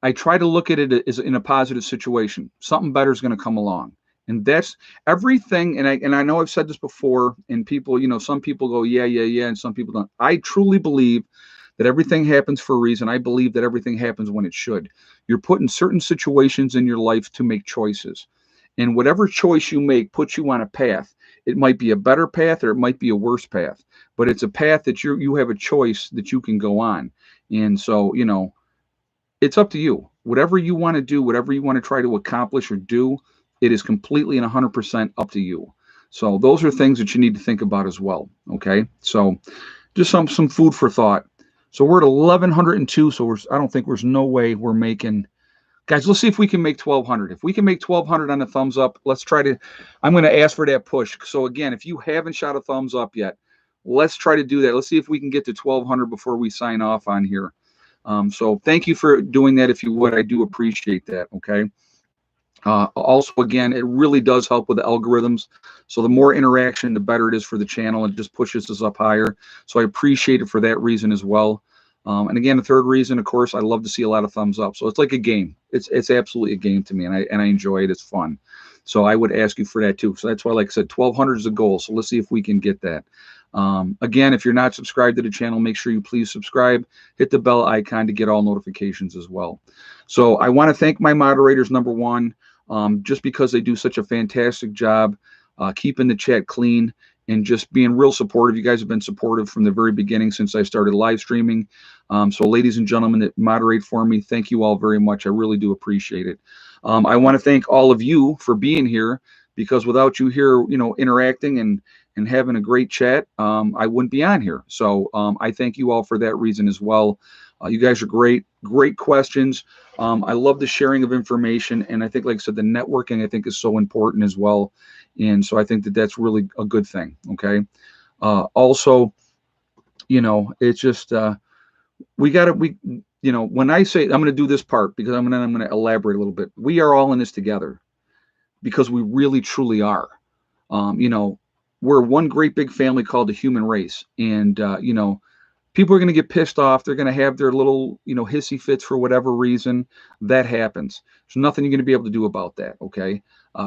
I try to look at it as in a positive situation. Something better is going to come along. And that's everything. And I know I've said this before, and people, you know, some people go, yeah, and some people don't. I truly believe that everything happens for a reason. I believe that everything happens when it should. You're put in certain situations in your life to make choices. And whatever choice you make puts you on a path. It might be a better path or it might be a worse path, but it's a path that you have a choice that you can go on. And so, you know, it's up to you. Whatever you want to do, whatever you want to try to accomplish or do, it is completely and 100% up to you. So those are things that you need to think about as well. Okay. So just some food for thought. So we're at 1,102. So I don't think there's no way we're making, guys, let's see if we can make 1,200. If we can make 1,200 on the thumbs up, let's try to, I'm going to ask for that push. So again, if you haven't shot a thumbs up yet, let's try to do that. Let's see if we can get to 1,200 before we sign off on here. So thank you for doing that. If you would, I do appreciate that. Okay. Also, again, it really does help with the algorithms. So the more interaction, the better it is for the channel. It just pushes us up higher. So I appreciate it for that reason as well. And again, the third reason, of course, I love to see a lot of thumbs up. So it's like a game. It's absolutely a game to me, and I enjoy it. It's fun. So I would ask you for that too. So that's why, like I said, 1,200 is a goal. So let's see if we can get that. Again, if you're not subscribed to the channel, make sure you please subscribe. Hit the bell icon to get all notifications as well. So I want to thank my moderators, number one, just because they do such a fantastic job keeping the chat clean and just being real supportive. You guys have been supportive from the very beginning since I started live streaming. So ladies and gentlemen that moderate for me, thank you all very much. I really do appreciate it. I want to thank all of you for being here, because without you here, interacting and having a great chat, I wouldn't be on here. So I thank you all for that reason as well. You guys are great questions. I love the sharing of information, and I think, like I said, the networking I think is so important as well, and so I think that that's really a good thing. Okay. Also, it's just we got to when I say I'm going to do this part, because I'm going to elaborate a little bit. We are all in this together, because we really truly are. We're one great big family called the human race, and people are going to get pissed off. They're going to have their little, hissy fits for whatever reason. That happens. There's nothing you're going to be able to do about that. Okay.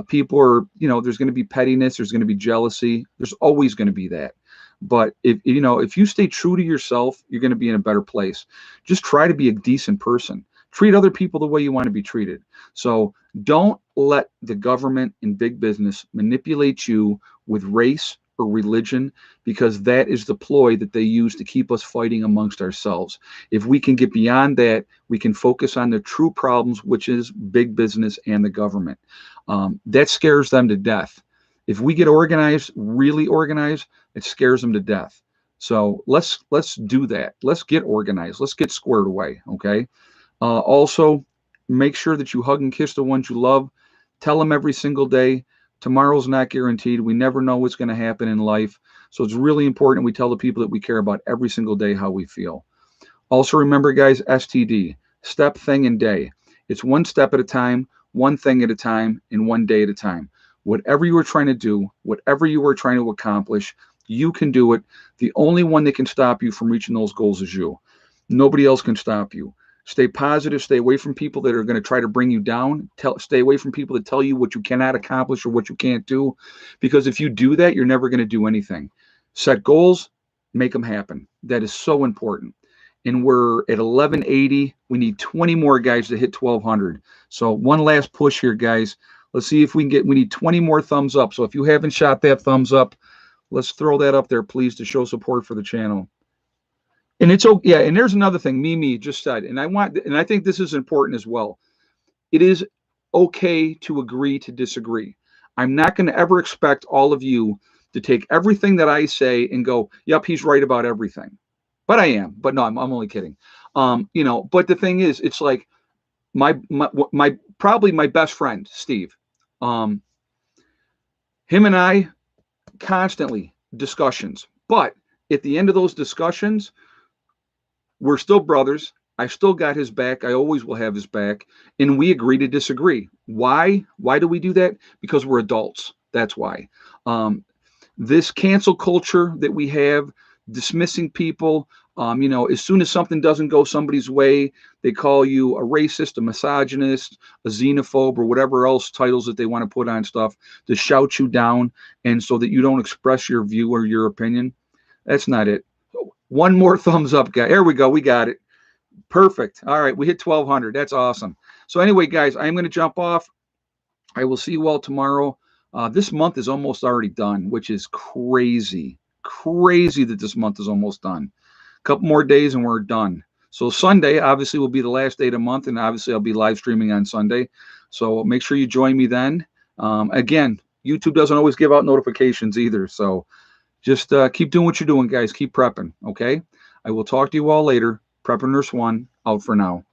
People are, there's going to be pettiness. There's going to be jealousy. There's always going to be that. But if you stay true to yourself, you're going to be in a better place. Just try to be a decent person. Treat other people the way you want to be treated. So don't let the government and big business manipulate you with race or religion, because that is the ploy that they use to keep us fighting amongst ourselves. If we can get beyond that, we can focus on the true problems, which is big business and the government. That scares them to death. If we get organized, really organized, it scares them to death. So let's do that. Let's get organized. Let's get squared away. Okay. Also, make sure that you hug and kiss the ones you love. Tell them every single day. Tomorrow's not guaranteed. We never know what's going to happen in life. So it's really important we tell the people that we care about every single day how we feel. Also, remember, guys, STD, step, thing, and day. It's one step at a time, one thing at a time, and one day at a time. Whatever you are trying to do, whatever you are trying to accomplish, you can do it. The only one that can stop you from reaching those goals is you. Nobody else can stop you. Stay positive. Stay away from people that are going to try to bring you down. Stay away from people that tell you what you cannot accomplish or what you can't do. Because if you do that, you're never going to do anything. Set goals, make them happen. That is so important. And we're at 1180. We need 20 more guys to hit 1,200. So one last push here, guys. Let's see if we need 20 more thumbs up. So if you haven't shot that thumbs up, let's throw that up there, please, to show support for the channel. And it's okay. Yeah, and there's another thing Mimi just said, and I think this is important as well. It is okay to agree to disagree. I'm not going to ever expect all of you to take everything that I say and go, "Yep, he's right about everything." But I am. But no, I'm only kidding. But the thing is, it's like my probably my best friend, Steve. Him and I constantly discussions, but at the end of those discussions, we're still brothers. I still got his back. I always will have his back. And we agree to disagree. Why? Why do we do that? Because we're adults. That's why. This cancel culture that we have, dismissing people, as soon as something doesn't go somebody's way, they call you a racist, a misogynist, a xenophobe, or whatever else titles that they want to put on stuff to shout you down, and so that you don't express your view or your opinion. That's not it. One more thumbs up, guy. There we go. We got it. Perfect. All right. We hit 1,200. That's awesome. So anyway, guys, I'm going to jump off. I will see you all tomorrow. This month is almost already done, which is crazy. Crazy that this month is almost done. A couple more days and we're done. So Sunday, obviously, will be the last day of the month, and obviously I'll be live streaming on Sunday. So make sure you join me then. Again, YouTube doesn't always give out notifications either. So just keep doing what you're doing, guys. Keep prepping, okay? I will talk to you all later. Prepper Nurse 1, out for now.